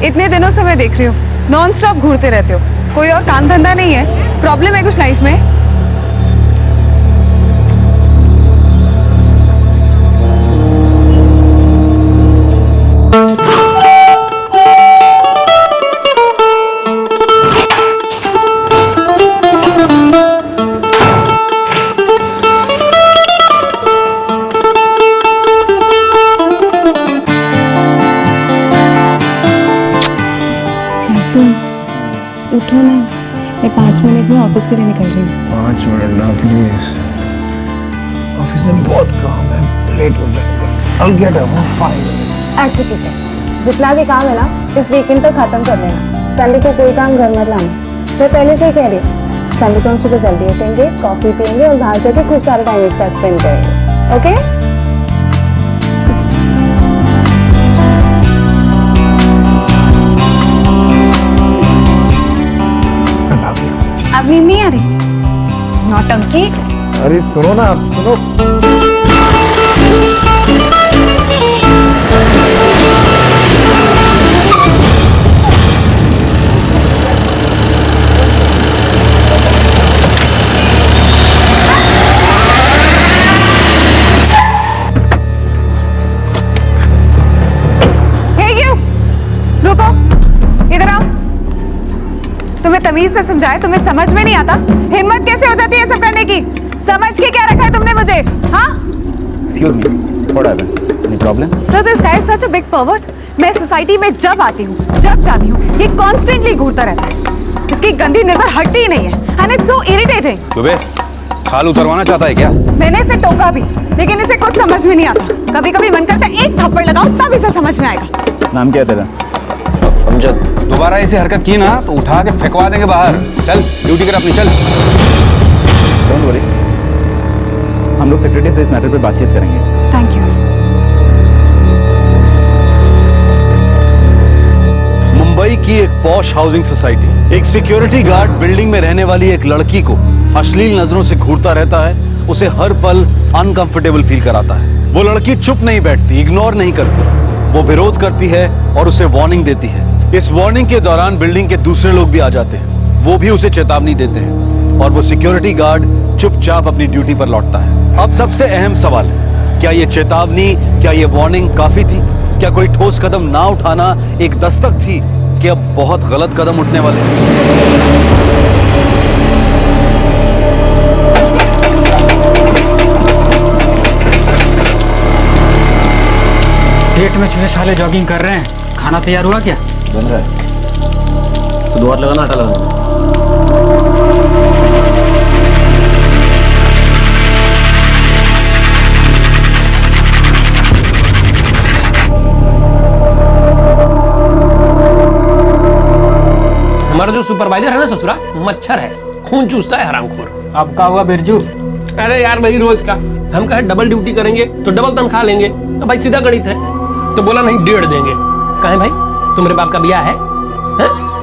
इतने दिनों से मैं देख रही हूँ नॉन स्टॉप घूरते रहते हो। कोई और काम धंधा नहीं है? प्रॉब्लम है कुछ लाइफ में? उठो ना, मैं 5 मिनट में ऑफिस के लिए निकल रही हूँ। 5 मिनट ना प्लीज, ऑफिस में बहुत काम है, लेट हो जाएगा। I'll get up in 5 minutes। अच्छा ठीक है, जितना भी काम है ना इस वीकेंड तो खत्म कर देना। संडे को कोई काम घर मत लाना। मैं पहले से ही कह रही हूँ, संडे को हम सुबह जल्दी उठेंगे, कॉफी पियेंगे और बाहर जाके खूब सारा टाइम एक साथ स्पेंड करेंगे। ओके? अब नींद नहीं आ रही? नौटंकी। अरे सुनो ना, सुनो। रुको, इधर आओ। तुम्हें तमीज से समझाए, तुम्हें समझ में नहीं आता? हिम्मत कैसे हो जाती है सब करने की? समझ के क्या रखा है तुमने मुझे? हाँ? Excuse me, what happened? Any problem? Sir, this guy is such a big pervert. मैं सोसाइटी में जब आती हूँ, जब जाती हूँ, ये कॉन्स्टेंटली घूरता रहता है। इसकी गंदी नजर हटती ही नहीं है। And it's so irritating. Dubey, खाल उतरवाना चाहता है क्या? मैंने इसे टोका भी, लेकिन इसे कुछ समझ में नहीं आता। कभी कभी मन करता है एक थप्पड़ लगाओ तब इसे समझ में आएगा। नाम क्या है तेरा? अमजद। दोबारा ऐसी हरकत की ना तो उठा के फेंकवा देंगे बाहर। चल ड्यूटी कर अपनी, चल। डोंट वरी, हम लोग सेक्रेटरी से इस मैटर पर बातचीत करेंगे। Thank you. मुंबई की एक पॉश हाउसिंग सोसाइटी, एक सिक्योरिटी गार्ड बिल्डिंग में रहने वाली एक लड़की को अश्लील नजरों से घूरता रहता है, उसे हर पल अनकंफर्टेबल फील कराता है। वो लड़की चुप नहीं बैठती, इग्नोर नहीं करती, वो विरोध करती है और उसे वार्निंग देती है। इस वार्निंग के दौरान बिल्डिंग के दूसरे लोग भी आ जाते हैं, वो भी उसे चेतावनी देते हैं और वो सिक्योरिटी गार्ड चुपचाप अपनी ड्यूटी पर लौटता है। अब सबसे अहम सवाल है, क्या ये चेतावनी, क्या ये वार्निंग काफी थी? क्या कोई ठोस कदम ना उठाना एक दस्तक थी कि अब बहुत गलत कदम उठने वाले हैं? पेट में चूहे साले जॉगिंग कर रहे हैं। खाना तैयार हुआ क्या? बन रहा है। तो दोबारा लगाना, आटा लगाना। हमारा जो सुपरवाइजर है ना ससुरा, मच्छर है, खून चूसता है हरामखोर। अब का हुआ बिरजू? अरे यार वही रोज का, हम कहे डबल ड्यूटी करेंगे तो डबल तनख्वाह लेंगे, तो भाई सीधा गणित है। तो बोला नहीं 1.5 देंगे। कहें भाई तुम्हारे बाप का ब्याह है?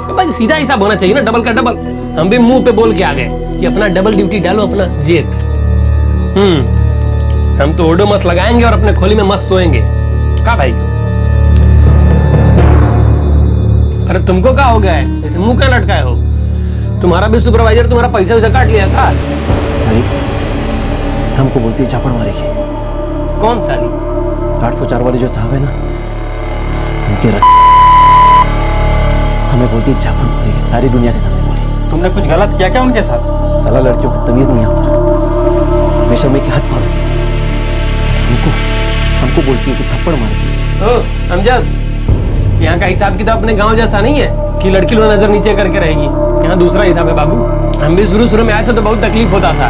तो भाई सीधा हिसाब होना चाहिए ना, डबल का डबल। हम भी मुंह पे बोल के आ गए कि अपना डबल ड्यूटी डालो अपना जेब। हम तो ओडोमस लगाएंगे और अपने खोली में मस्त सोएंगे। का भाई? अरे तुमको क्या हो गया है, ऐसे मुंह क्या लटकाए हो? तुम्हारा भी सुपरवाइजर तुम्हारा पैसा वैसा काट लिया था? साली हमको बोलती है झापड़ मारेगी। कौन साली? 804 वाले जो साहब है ना, उनके हमें बोलती है झापड़ मारेगी, सारी दुनिया के सामने बोली। तुमने कुछ गलत किया क्या उनके साथ? साला लड़कियों की तमीज नहीं यहाँ पर, हमेशा में के हाथ मारती है। हमको बोलती है कि थप्पड़ मारेगी। ओ अमजद, यहाँ का हिसाब किताब अपने गांव जैसा नहीं है कि लड़की लोग नजर नीचे करके रहेगी। यहाँ दूसरा हिसाब है बाबू। हम भी शुरू में आए थे तो बहुत तकलीफ होता था,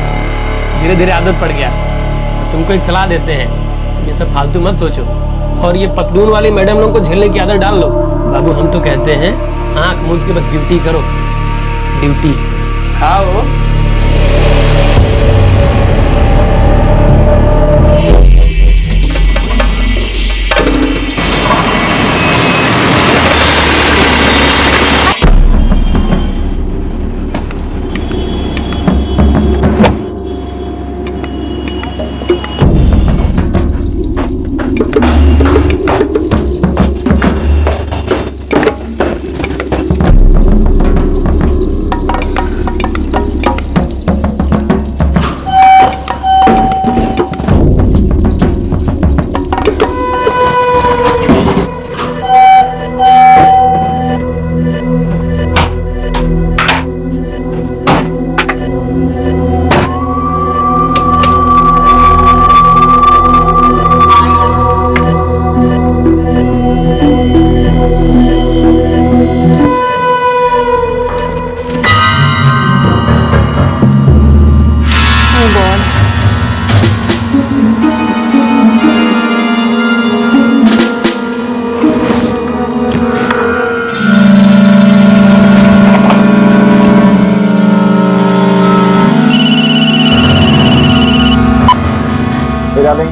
धीरे धीरे आदत पड़ गया। तो तुमको एक सलाह देते हैं, ये सब फालतू मत सोचो और ये पतलून वाली मैडम लोगों को झेलने की आदत डाल लो। बाबू हम तो कहते हैं आंख मूंद के बस ड्यूटी करो, ड्यूटी खाओ।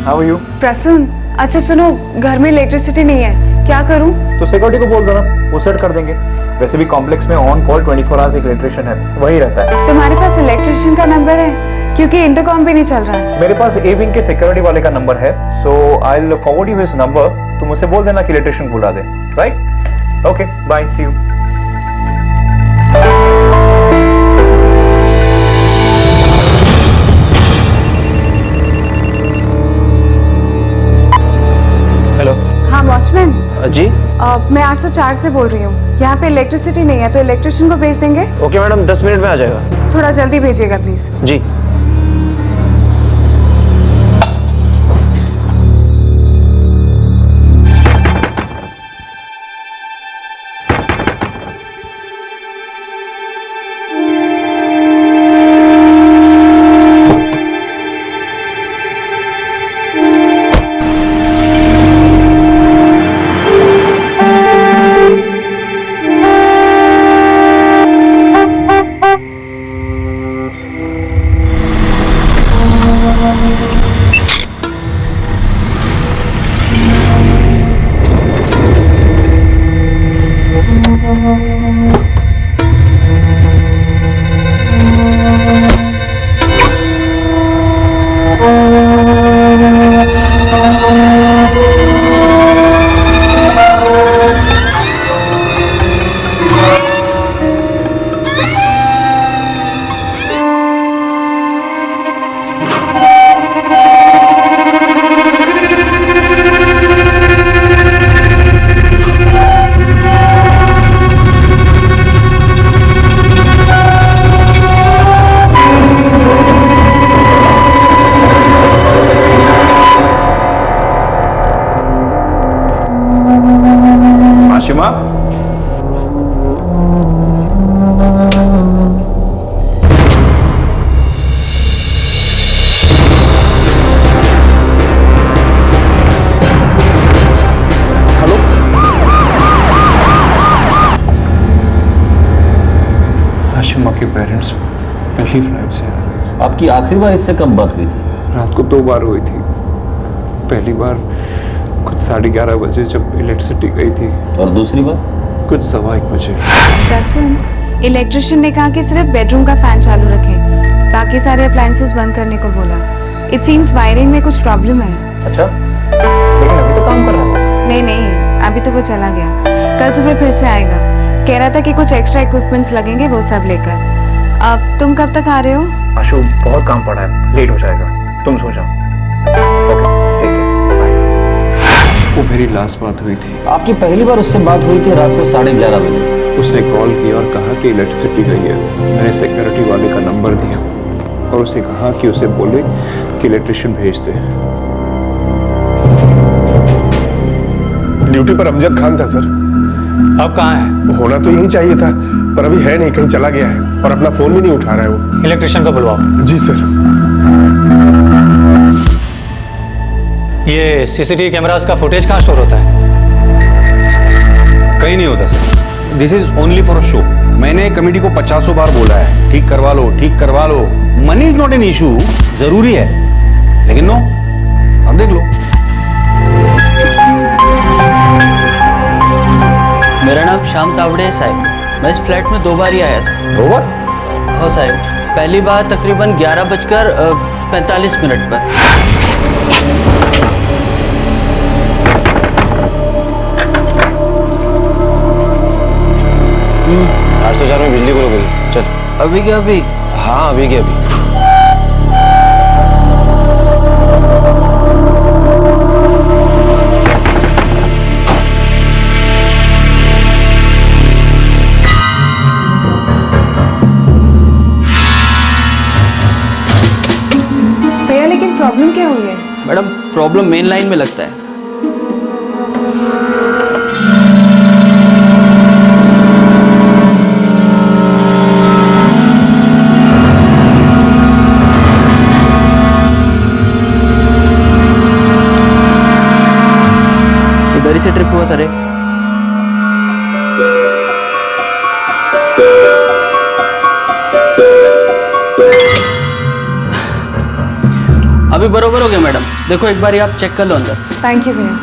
How are you? प्रसून, अच्छा सुनो, घर में इलेक्ट्रिसिटी नहीं है, क्या करूं? तो सिक्योरिटी को बोल दो ना, वो सेट कर देंगे। वैसे भी कॉम्प्लेक्स में ऑन कॉल 24 आवर्स एक इलेक्ट्रिशियन है, वही रहता है। तुम्हारे पास इलेक्ट्रिशियन का नंबर है? क्योंकि इंटरकॉम भी नहीं चल रहा है। मेरे पास ए विंग के सिक्योरिटी वाले का नंबर है, so I will forward you his number. तुम उसे बोल देना कि इलेक्ट्रिशियन बुला दे, right? Okay, bye, see you. Hello. हाँ वॉचमैन जी। मैं 804 से बोल रही हूँ। यहाँ पे इलेक्ट्रिसिटी नहीं है तो इलेक्ट्रिशियन को भेज देंगे? ओके मैडम, 10 मिनट में आ जाएगा। थोड़ा जल्दी भेजिएगा प्लीज। जी। आशिमा, हेलो। आशिमा के पेरेंट्स पहली फ्लाइट से आए। आपकी आखिरी बार इससे कब बात हुई थी? रात को 2 बार हुई थी। पहली बार कुछ 11:30 बजे जब इलेक्ट्रिसिटी गई थी, और दूसरी बार कुछ 1:15 बजे। प्रसून, इलेक्ट्रिशियन ने कहा कि सिर्फ बेडरूम का फैन चालू रखें, बाकी सारे अप्लायंसेस बंद करने को बोला। इट सीम्स वायरिंग में कुछ प्रॉब्लम है। अच्छा, लेकिन अभी तो काम कर रहा है। नहीं, अभी तो वो चला गया। कल सुबह फिर से आएगा। कह रहा था कि कुछ एक्स्ट्रा इक्विपमेंट्स लगेंगे, वो सब लेकर। अब तुम कब तक आ रहे हो? आशु, बहुत काम पड़ा है, लेट हो जाएगा, तुम सो जाओ। ओके, ठीक है, बाय। वो मेरी लास्ट बात हुई थी। आपकी पहली बार उससे बात हुई थी रात को 11:30 बजे। उसने कॉल किया और कहा कि इलेक्ट्रिसिटी गई है। मैंने सिक्योरिटी वाले का नंबर दिया और उसे कहा कि उसे बोले कि इलेक्ट्रिशियन भेज दे। ड्यूटी पर अमजद खान था सर। अब कहाँ है? होना तो यही चाहिए था, पर अभी है नहीं, कहीं चला गया है और अपना फोन भी नहीं उठा रहा है वो। इलेक्ट्रिशियन को बुलवाओ। जी सर। ये सीसीटीवी कैमरास का फुटेज कहाँ स्टोर होता है? कहीं नहीं होता sir. This is only for a show. मैंने कमेटी को 50 बार बोला है, ठीक करवा लो, ठीक करवा लो। Money is not an issue, जरूरी है, लेकिन नो, अब देख लो। मेरा नाम श्याम तावड़े है साहब। मैं इस फ्लैट में 2 बार ही आया था। 2 बार? हो साहब, पहली बार तकरीबन 11:45 पर। 804 में बिजली गुल हो गई। चल अभी क्या अभी? हाँ अभी क्या अभी। भैया, लेकिन प्रॉब्लम क्या हुई है? मैडम, प्रॉब्लम मेन लाइन में लगता है। इधर ही से ट्रिप हुआ था रे। अभी बरोबर हो गया मैडम, देखो एक बार आप चेक कर लो अंदर। थैंक यू भैया।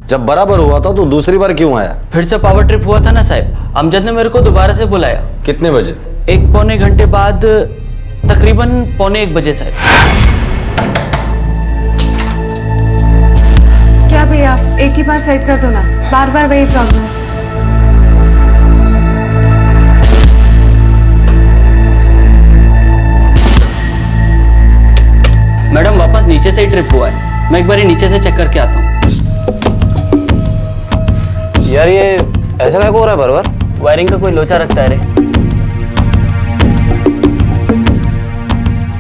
जब बराबर हुआ था तो दूसरी बार क्यों आया? फिर से पावर ट्रिप हुआ था ना साहब, अमजद ने मेरे को दोबारा से बुलाया। कितने बजे? 1-पौने घंटे बाद, तकरीबन 1:45 बजे साहब। क्या भैया, एक ही बार सेट कर दो ना, बार बार वही प्रॉब्लम है। मैडम, वापस नीचे से ही ट्रिप हुआ है, मैं एक बार नीचे से चेक करके आता हूँ। यार ये ऐसा क्या हो रहा है बार बार? वायरिंग का कोई लोचा रखता है रे।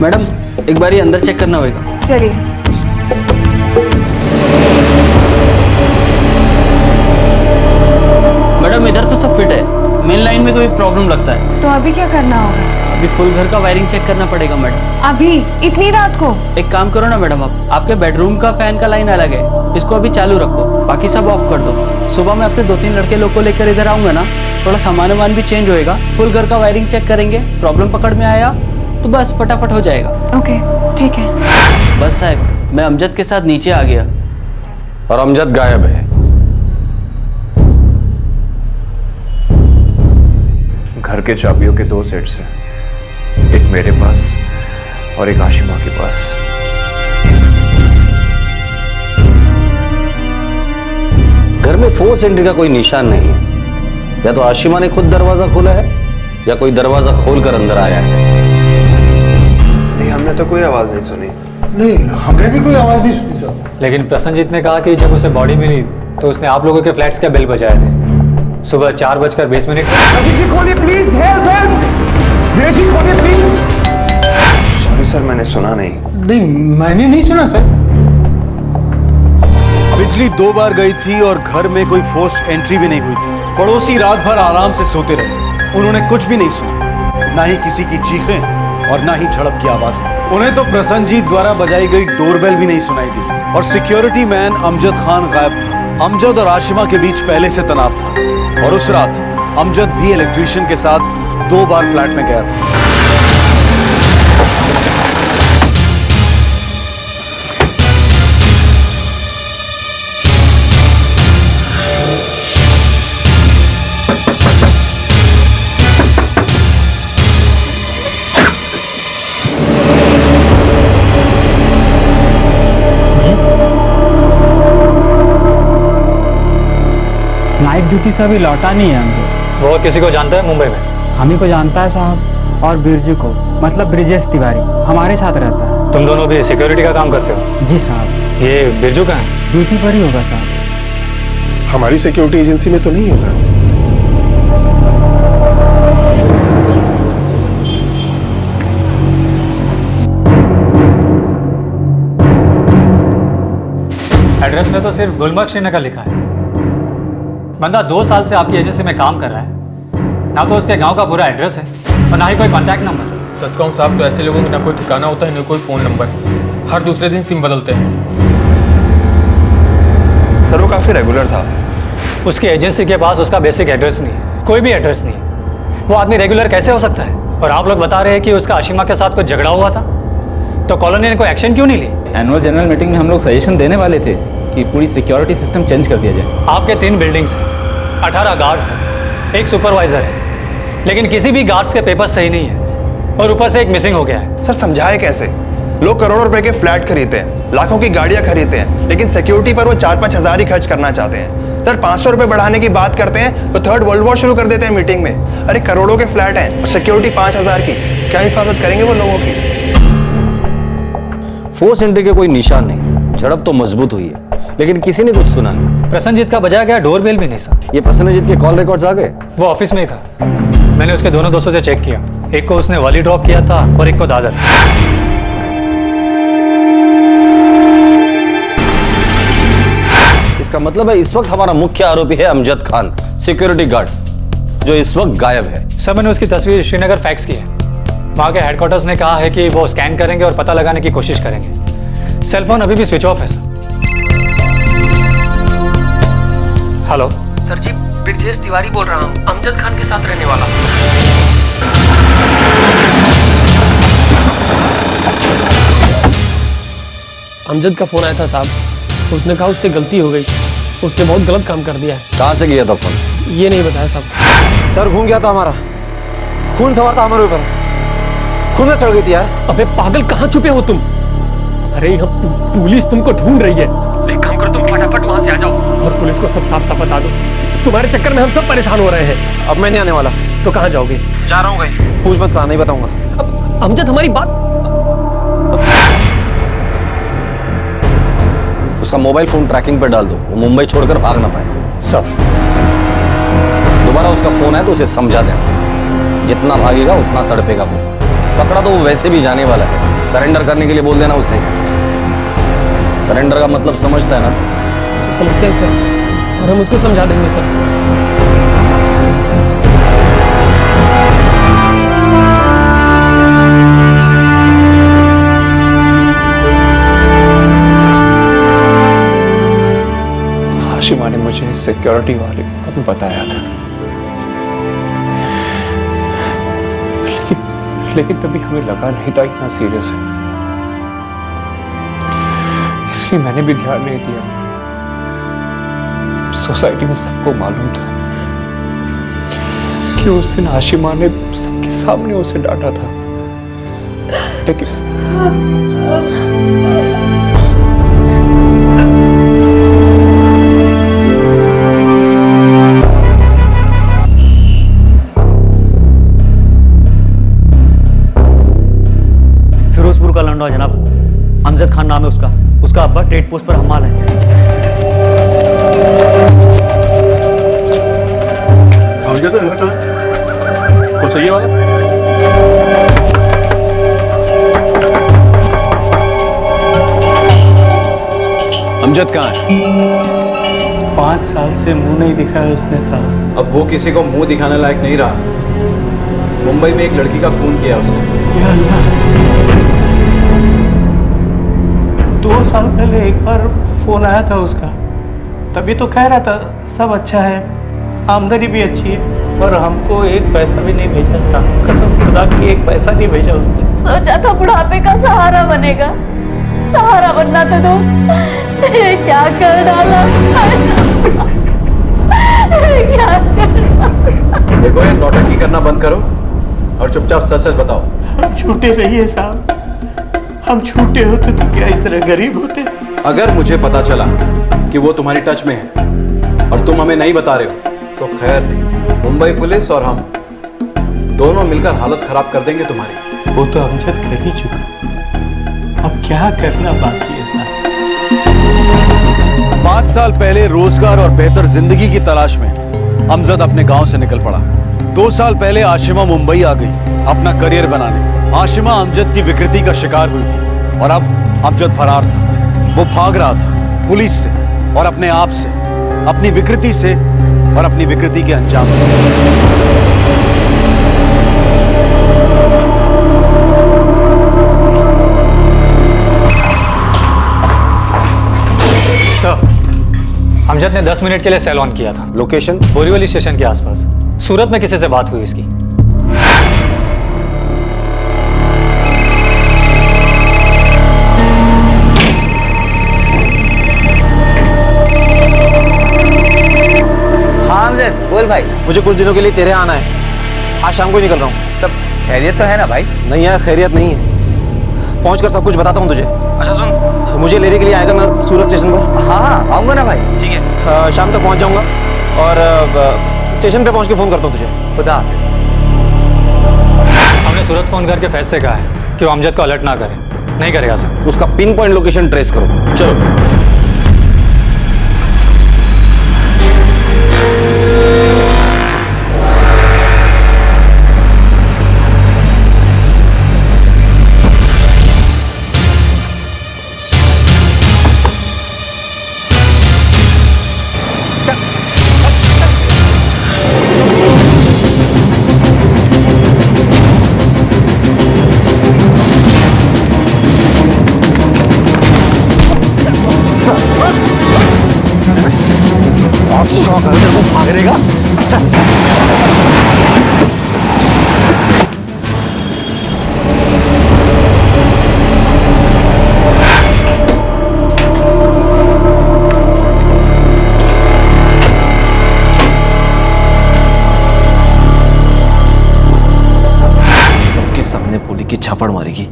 मैडम, एक बार ये अंदर चेक करना होगा। चलिए। मैडम, इधर तो सब फिट है, मेन लाइन में कोई प्रॉब्लम लगता है। तो अभी क्या करना होगा? अभी फुल घर का वायरिंग चेक करना पड़ेगा मैडम। अभी इतनी रात को? एक काम करो ना मैडम, आप आपके बेडरूम का फैन का लाइन अलग है, इसको अभी चालू रखो, बाकी सब ऑफ कर दो। सुबह में अपने 2-3 लड़के लोग को लेकर इधर आऊंगा ना, थोड़ा सामान भी चेंज होएगा, फुल घर का वायरिंग चेक करेंगे, प्रॉब्लम पकड़ में आया तो बस फटाफट हो जाएगा। ओके, ठीक है। बस साहब, मैं अमजद के साथ नीचे आ गया और अमजद गायब है। घर के चाबियों के 2 सेट्स हैं, एक मेरे पास और एक आशिमा के पास। घर में फोर्स एंट्री का कोई निशान नहीं है। या तो आशिमा ने खुद दरवाजा खोला है या कोई दरवाजा खोलकर अंदर आया है। नहीं, हमने तो कोई आवाज नहीं सुनी। नहीं, हमने भी कोई आवाज नहीं सुनी सर। लेकिन प्रसन्नजीत ने कहा कि जब उसे बॉडी मिली तो उसने आप लोगों के फ्लैट्स का बेल बजाए थे। सुबह 4:20 खोलिए प्लीज, हेल्प हेल्प, खोलिए प्लीज। सॉरी सर, मैंने सुना नहीं। नहीं, मैंने नहीं सुना सर। बिजली 2 बार गई थी और घर में कोई फोर्स्ड एंट्री भी नहीं हुई थी। पड़ोसी रात भर आराम से सोते रहे, उन्होंने कुछ भी नहीं सुना, ना ही किसी की चीखें और ना ही झड़प की आवाजें। उन्हें तो प्रसन्नजीत द्वारा बजाई गई डोरबेल भी नहीं सुनाई दी। और सिक्योरिटी मैन अमजद खान गायब था। अमजद और आशिमा के बीच पहले से तनाव था और उस रात अमजद भी इलेक्ट्रीशियन के साथ 2 बार फ्लैट में गया था। नाइट ड्यूटी से अभी लौटा नहीं है हमको। वो किसी को जानता है मुंबई में? हम ही को जानता है साहब, और बिरजू को, मतलब ब्रिजेश तिवारी हमारे साथ रहता है। तुम दोनों भी सिक्योरिटी का काम करते हो? जी साहब। ये बिरजू कहाँ है? ड्यूटी पर ही होगा साहब। हमारी सिक्योरिटी एजेंसी में तो नहीं है सर। एड्रेस में तो सिर्फ गुलमर्ग श्रीनगर लिखा है। बंदा 2 साल से आपकी एजेंसी में काम कर रहा है, ना तो उसके गांव का पूरा एड्रेस है और ना ही कोई कांटेक्ट नंबर। सच कहूं साहब तो ऐसे लोगों का ना कोई ठिकाना होता है ना कोई फोन नंबर, हर दूसरे दिन सिम बदलते हैं। सर वो काफी रेगुलर था। उसकी एजेंसी के पास उसका बेसिक एड्रेस नहीं है, कोई भी एड्रेस नहीं है। वो आदमी रेगुलर कैसे हो सकता है? और आप लोग बता रहे हैं कि उसका आशिमा के साथ कुछ झगड़ा हुआ था, तो कॉलोनी ने कोई एक्शन क्यों नहीं ली? एनुअल जनरल मीटिंग में हम लोग सजेशन देने वाले थे कि पूरी सिक्योरिटी सिस्टम चेंज कर दिया जाए। आपके 3 बिल्डिंग्स हैं, 18 गार्ड्स हैं, एक सुपरवाइजर है, लेकिन किसी भी गार्ड्स के पेपर सही नहीं है और ऊपर से एक मिसिंग हो गया है। सर समझाए कैसे? लोग करोड़ों रुपए के फ्लैट खरीदते हैं, लाखों की गाड़ियां खरीदते हैं, लेकिन सिक्योरिटी पर वो 4-5 हजार ही खर्च करना चाहते हैं। सर 500 रुपए बढ़ाने की बात करते हैं तो 3rd वर्ल्ड वॉर शुरू कर देते हैं मीटिंग में। अरे करोड़ों के फ्लैट हैं और सिक्योरिटी 5000 की, क्या हिफाजत करेंगे वो लोगों की? फोर्स एंट्री के कोई निशान नहीं, झड़प तो मजबूत हुई है, लेकिन किसी ने कुछ सुना नहीं। प्रसन्नजीत का बजाया गया डोरबेल भी नहीं सर। ये प्रसन्नजीत के कॉल रिकॉर्ड्स आ गए? वो ऑफिस में ही था, मैंने उसके दोनों दोस्तों से चेक किया, एक को उसने वाली ड्रॉप किया था और एक को दादर। इसका मतलब है इस वक्त हमारा मुख्य आरोपी है अमजद खान, सिक्योरिटी गार्ड, जो इस वक्त गायब है। सर मैंने उसकी तस्वीर श्रीनगर फैक्स की है, वहां के हेडक्वार्टर्स ने कहा है कि वो स्कैन करेंगे और पता लगाने की कोशिश करेंगे। सेलफोन अभी भी स्विच ऑफ है सर। हेलो सर जी, ब्रिजेश तिवारी बोल रहा हूँ, अमजद खान के साथ रहने वाला। अमजद का फोन आया था साहब, उसने कहा उससे गलती हो गई, उसने बहुत गलत काम कर दिया है। कहाँ से किया था फोन? ये नहीं बताया साहब। सर घूम गया था हमारा, खून सवार था हमारे ऊपर, खून से चढ़ गई थी यार। अबे पागल, कहाँ छुपे हो तुम? अरे यहाँ पुलिस तुमको ढूंढ रही है। एक काम करो, तुम फटाफट वहां से आ जाओ और पुलिस को सब साफ साफ बता दो। तुम्हारे चक्कर में हम सब परेशान हो रहे हैं। अब मैं नहीं आने वाला। तो कहाँ जाओगे? जा रहा हूँ कहीं, पूछ मत, कहाँ नहीं बताऊंगा। अमजद हमारी बात। उसका मोबाइल फोन ट्रैकिंग पे डाल दो, वो मुंबई छोड़कर भाग ना पाए। सर दोबारा उसका फोन है तो उसे समझा देना, जितना भागेगा उतना तड़पेगा वो। पकड़ा तो वो वैसे भी जाने वाला है, सरेंडर करने के लिए बोल देना उसे। सरेंडर का मतलब समझता है ना? समझते हैं सर, और हम उसको समझा देंगे सर। हाशिमा ने मुझे सिक्योरिटी वाले को बताया था, लेकिन तभी हमें लगा नहीं था इतना सीरियस है। इसलिए मैंने भी ध्यान नहीं दिया। सोसाइटी में सबको मालूम था कि उस दिन आशिमा ने सबके सामने उसे डांटा था, लेकिन फिरोजपुर का लंडा जनाब, अमजद खान नाम है उसका अब्बा ट्रेड पोस्ट पर हमाल है। कौन सा ये वाला? अमजद कहाँ है? 5 साल से मुंह नहीं दिखाया उसने साहब। अब वो किसी को मुंह दिखाने लायक नहीं रहा। मुंबई में एक लड़की का खून किया उसने। या अल्लाह, 2 साल पहले एक बार फोन आया था उसका, तभी तो कह रहा था सब अच्छा है, आमदनी भी अच्छी है, और हमको 1 पैसा भी नहीं भेजा साहब। कसम खुदा की 1 पैसा नहीं भेजा उसने। सोचा था बुढ़ापे का सहारा बनेगा, सहारा बनना था तो ये क्या कर डाला। क्या कर देखो ये नौटंकी करना बंद करो और चुपचाप सच सच बताओ। हम झूठे नहीं है साहब, हम झूठे होते तो क्या इतने गरीब होते। अगर मुझे पता चला कि वो तुम्हारी टच में है और तुम हमें नहीं बता रहे हो तो खैर नहीं, मुंबई पुलिस और हम दोनों मिलकर हालत खराब कर देंगे तुम्हारी। वो तो अमजद कर ही चुका, अब क्या करना बाकी है साहब। 5 साल पहले रोजगार और बेहतर जिंदगी की तलाश में अमजद अपने गांव से निकल पड़ा। 2 साल पहले आशिमा मुंबई आ गई अपना करियर बनाने। आशिमा अमजद की विकृति का शिकार हुई थी और अब अमजद फरार था। वो भाग रहा था पुलिस से और अपने आप से, अपनी विकृति से और अपनी विकृति के अंजाम से। सर, अमजद ने 10 मिनट के लिए सेल ऑन किया था। लोकेशन? बोरीवली स्टेशन के आसपास। सूरत में किसी से बात हुई इसकी? हाँ अमजद, बोल भाई। मुझे कुछ दिनों के लिए तेरे आना है, आज शाम को निकल रहा हूँ। सब खैरियत तो है ना भाई? नहीं यार, खैरियत नहीं है। पहुंचकर सब कुछ बताता हूँ तुझे। अच्छा सुन, मुझे लेने के लिए आएगा मैं सूरत स्टेशन पर? हाँ आऊँगा ना भाई। ठीक है, शाम तक पहुँच जाऊँगा और स्टेशन पे पहुँच के फ़ोन करता हूँ तुझे। खुदा हाफिज़। हमने सूरत फ़ोन करके फैज से कहा है कि वो अमजद को अलर्ट ना करे। नहीं करेगा सर। उसका पिन पॉइंट लोकेशन ट्रेस करो। चलो। की छापड़ मारेगी।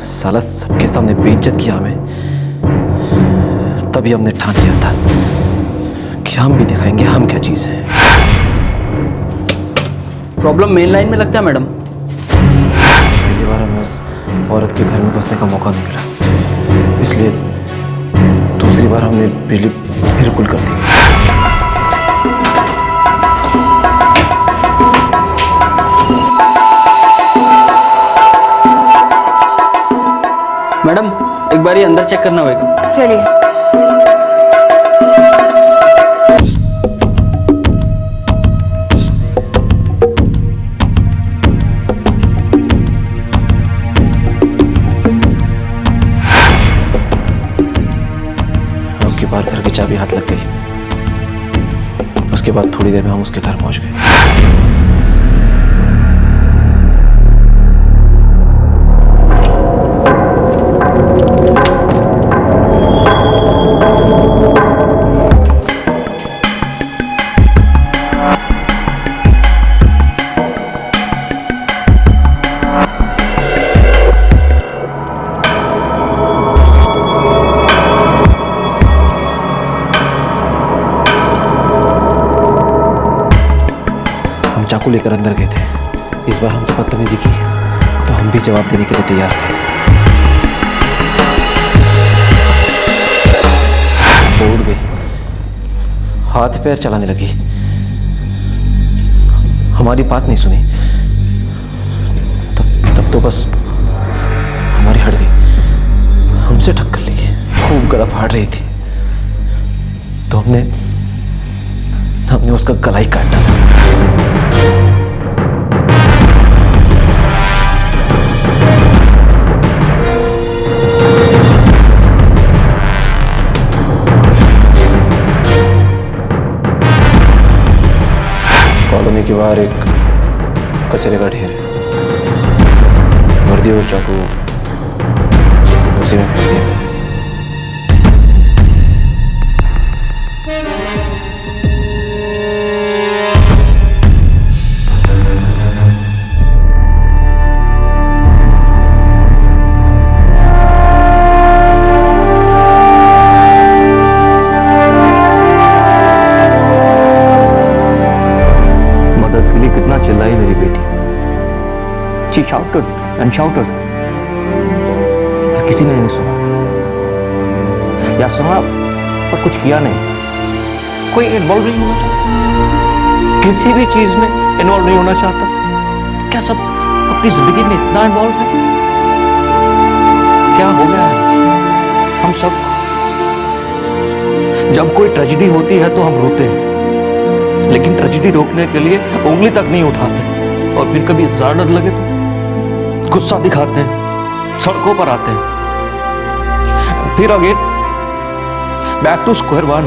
साला सबके सामने बेइज्जत किया हमें, तभी हमने ठान लिया था कि हम भी दिखाएंगे हम क्या चीज है। प्रॉब्लम मेन लाइन में लगता है मैडम। पहली बार हमें उस औरत के घर में घुसने का मौका नहीं मिला, इसलिए दूसरी बार हमने बिजली फिर गुल कर दी। मैडम एक बार ये अंदर चेक करना होगा। चलिए। उसके बाहर घर की चाबी हाथ लग गई। उसके बाद थोड़ी देर में हम उसके घर पहुंच गए। को लेकर अंदर गए थे। इस बार हमसे बदतमीजी की तो हम भी जवाब देने के लिए तैयार थे। वो उड़ गई, हाथ पैर चलाने लगी, हमारी बात नहीं सुनी। तब तो बस हमारी हट गई, हमसे टक्कर लगी, खूब गला फाड़ रही थी तो हमने उसका गला ही काट डाला। कॉलोनी के बाहर एक कचरे का ढेर है, वर्दी और चाकू उसी में फेंक दिया। चिल्लाई मेरी बेटी, she shouted and shouted, पर किसी ने नहीं सुना, या सुना पर कुछ किया नहीं। कोई इन्वॉल्व नहीं होना चाहता, किसी भी चीज में इन्वॉल्व नहीं होना चाहता। क्या सब अपनी जिंदगी में इतना इन्वॉल्व है? क्या हो गया है हम सब? जब कोई ट्रेजेडी होती है तो हम रोते हैं, लेकिन ट्रेजेडी रोकने के लिए उंगली तक नहीं उठाते। और फिर कभी ज्यादा डर लगे तो गुस्सा दिखाते हैं, सड़कों पर आते हैं। फिर again back to square one.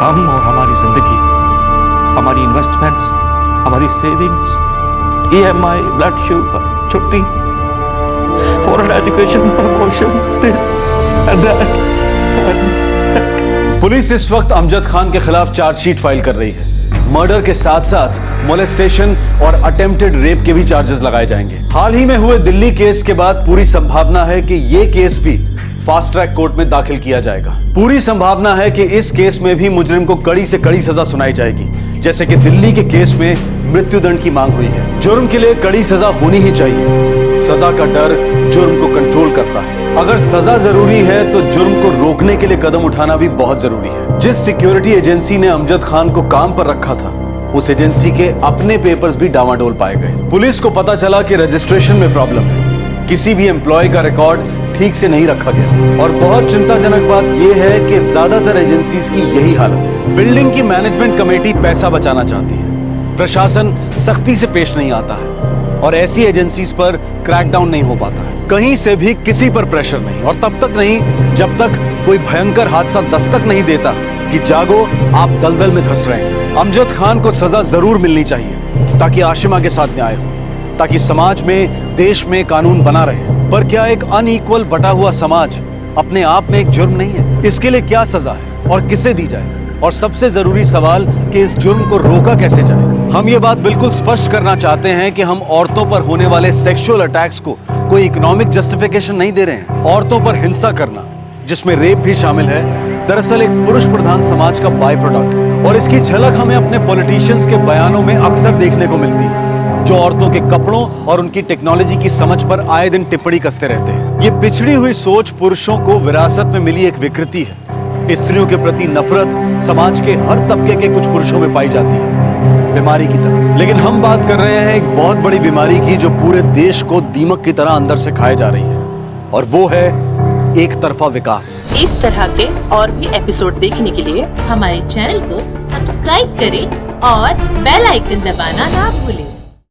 हम और हमारी जिंदगी, हमारी इन्वेस्टमेंट्स, हमारी सेविंग्स, EMI, ब्लड शुगर, छुट्टी, foreign education, promotion, this and that. Police इस वक्त अमजद खान के खिलाफ चार्जशीट फाइल कर रही है। मर्डर के साथ साथ मोलेस्टेशन और अटेम्प्टेड रेप के भी चार्जेस लगाए जाएंगे। हाल ही में हुए दिल्ली केस के बाद पूरी संभावना है कि ये केस भी फास्ट ट्रैक कोर्ट में दाखिल किया जाएगा। पूरी संभावना है कि इस केस में भी मुजरिम को कड़ी से कड़ी सजा सुनाई जाएगी, जैसे कि दिल्ली के केस में मृत्युदंड की मांग हुई है। जुर्म के लिए कड़ी सजा होनी ही चाहिए। सजा का डर जुर्म को कंट्रोल करता है। अगर सजा जरूरी है तो जुर्म को रोकने के लिए कदम उठाना भी बहुत जरूरी है। जिस सिक्योरिटी एजेंसी ने अमजद खान को काम पर रखा था, उस एजेंसी के अपने पेपर्स भी डामाडोल पाए गए। पुलिस को पता चला कि रजिस्ट्रेशन में प्रॉब्लम है, किसी भी एम्प्लॉय का रिकॉर्ड ठीक से नहीं रखा गया। और बहुत चिंताजनक बात यह है कि ज्यादातर एजेंसीज की यही हालत है। बिल्डिंग की मैनेजमेंट कमेटी पैसा बचाना चाहती है, प्रशासन सख्ती से पेश नहीं आता है और ऐसी एजेंसीज पर क्रैकडाउन नहीं हो पाता है। कहीं से भी किसी पर प्रेशर नहीं, और तब तक नहीं जब तक कोई भयंकर हादसा दस्तक नहीं देता कि जागो, आप दलदल में धंस रहे हैं। अमजद खान को सजा जरूर मिलनी चाहिए ताकि आशिमा के साथ न्याय हो, ताकि समाज में, देश में कानून बना रहे। पर क्या एक अनइक्वल बटा हुआ समाज अपने आप में एक जुर्म नहीं है? इसके लिए क्या सजा है और किसे दी जाए? और सबसे जरूरी सवाल कि इस जुर्म को रोका कैसे जाए। हम ये बात बिल्कुल स्पष्ट करना चाहते हैं कि हम औरतों पर होने वाले सेक्सुअल अटैक्स को कोई इकोनॉमिक जस्टिफिकेशन नहीं दे रहे हैं। औरतों पर हिंसा करना, जिसमें रेप भी शामिल है, दरअसल एक पुरुष प्रधान समाज का बाय प्रोडक्ट है। और इसकी झलक हमें अपने पॉलिटिशियंस के बयानों में अक्सर देखने को मिलती है, जो औरतों के कपड़ों और उनकी टेक्नोलॉजी की समझ पर आए दिन टिप्पणी कसते रहते हैं। ये पिछड़ी हुई सोच पुरुषों को विरासत में मिली एक विकृति है। स्त्रियों के प्रति नफरत समाज के हर तबके के कुछ पुरुषों में पाई जाती है, बीमारी की तरह। लेकिन हम बात कर रहे हैं एक बहुत बड़ी बीमारी की, जो पूरे देश को दीमक की तरह अंदर से खाए जा रही है, और वो है एक तरफा विकास। इस तरह के और भी एपिसोड देखने के लिए हमारे चैनल को सब्सक्राइब करें और बेल आइकन दबाना ना भूलें।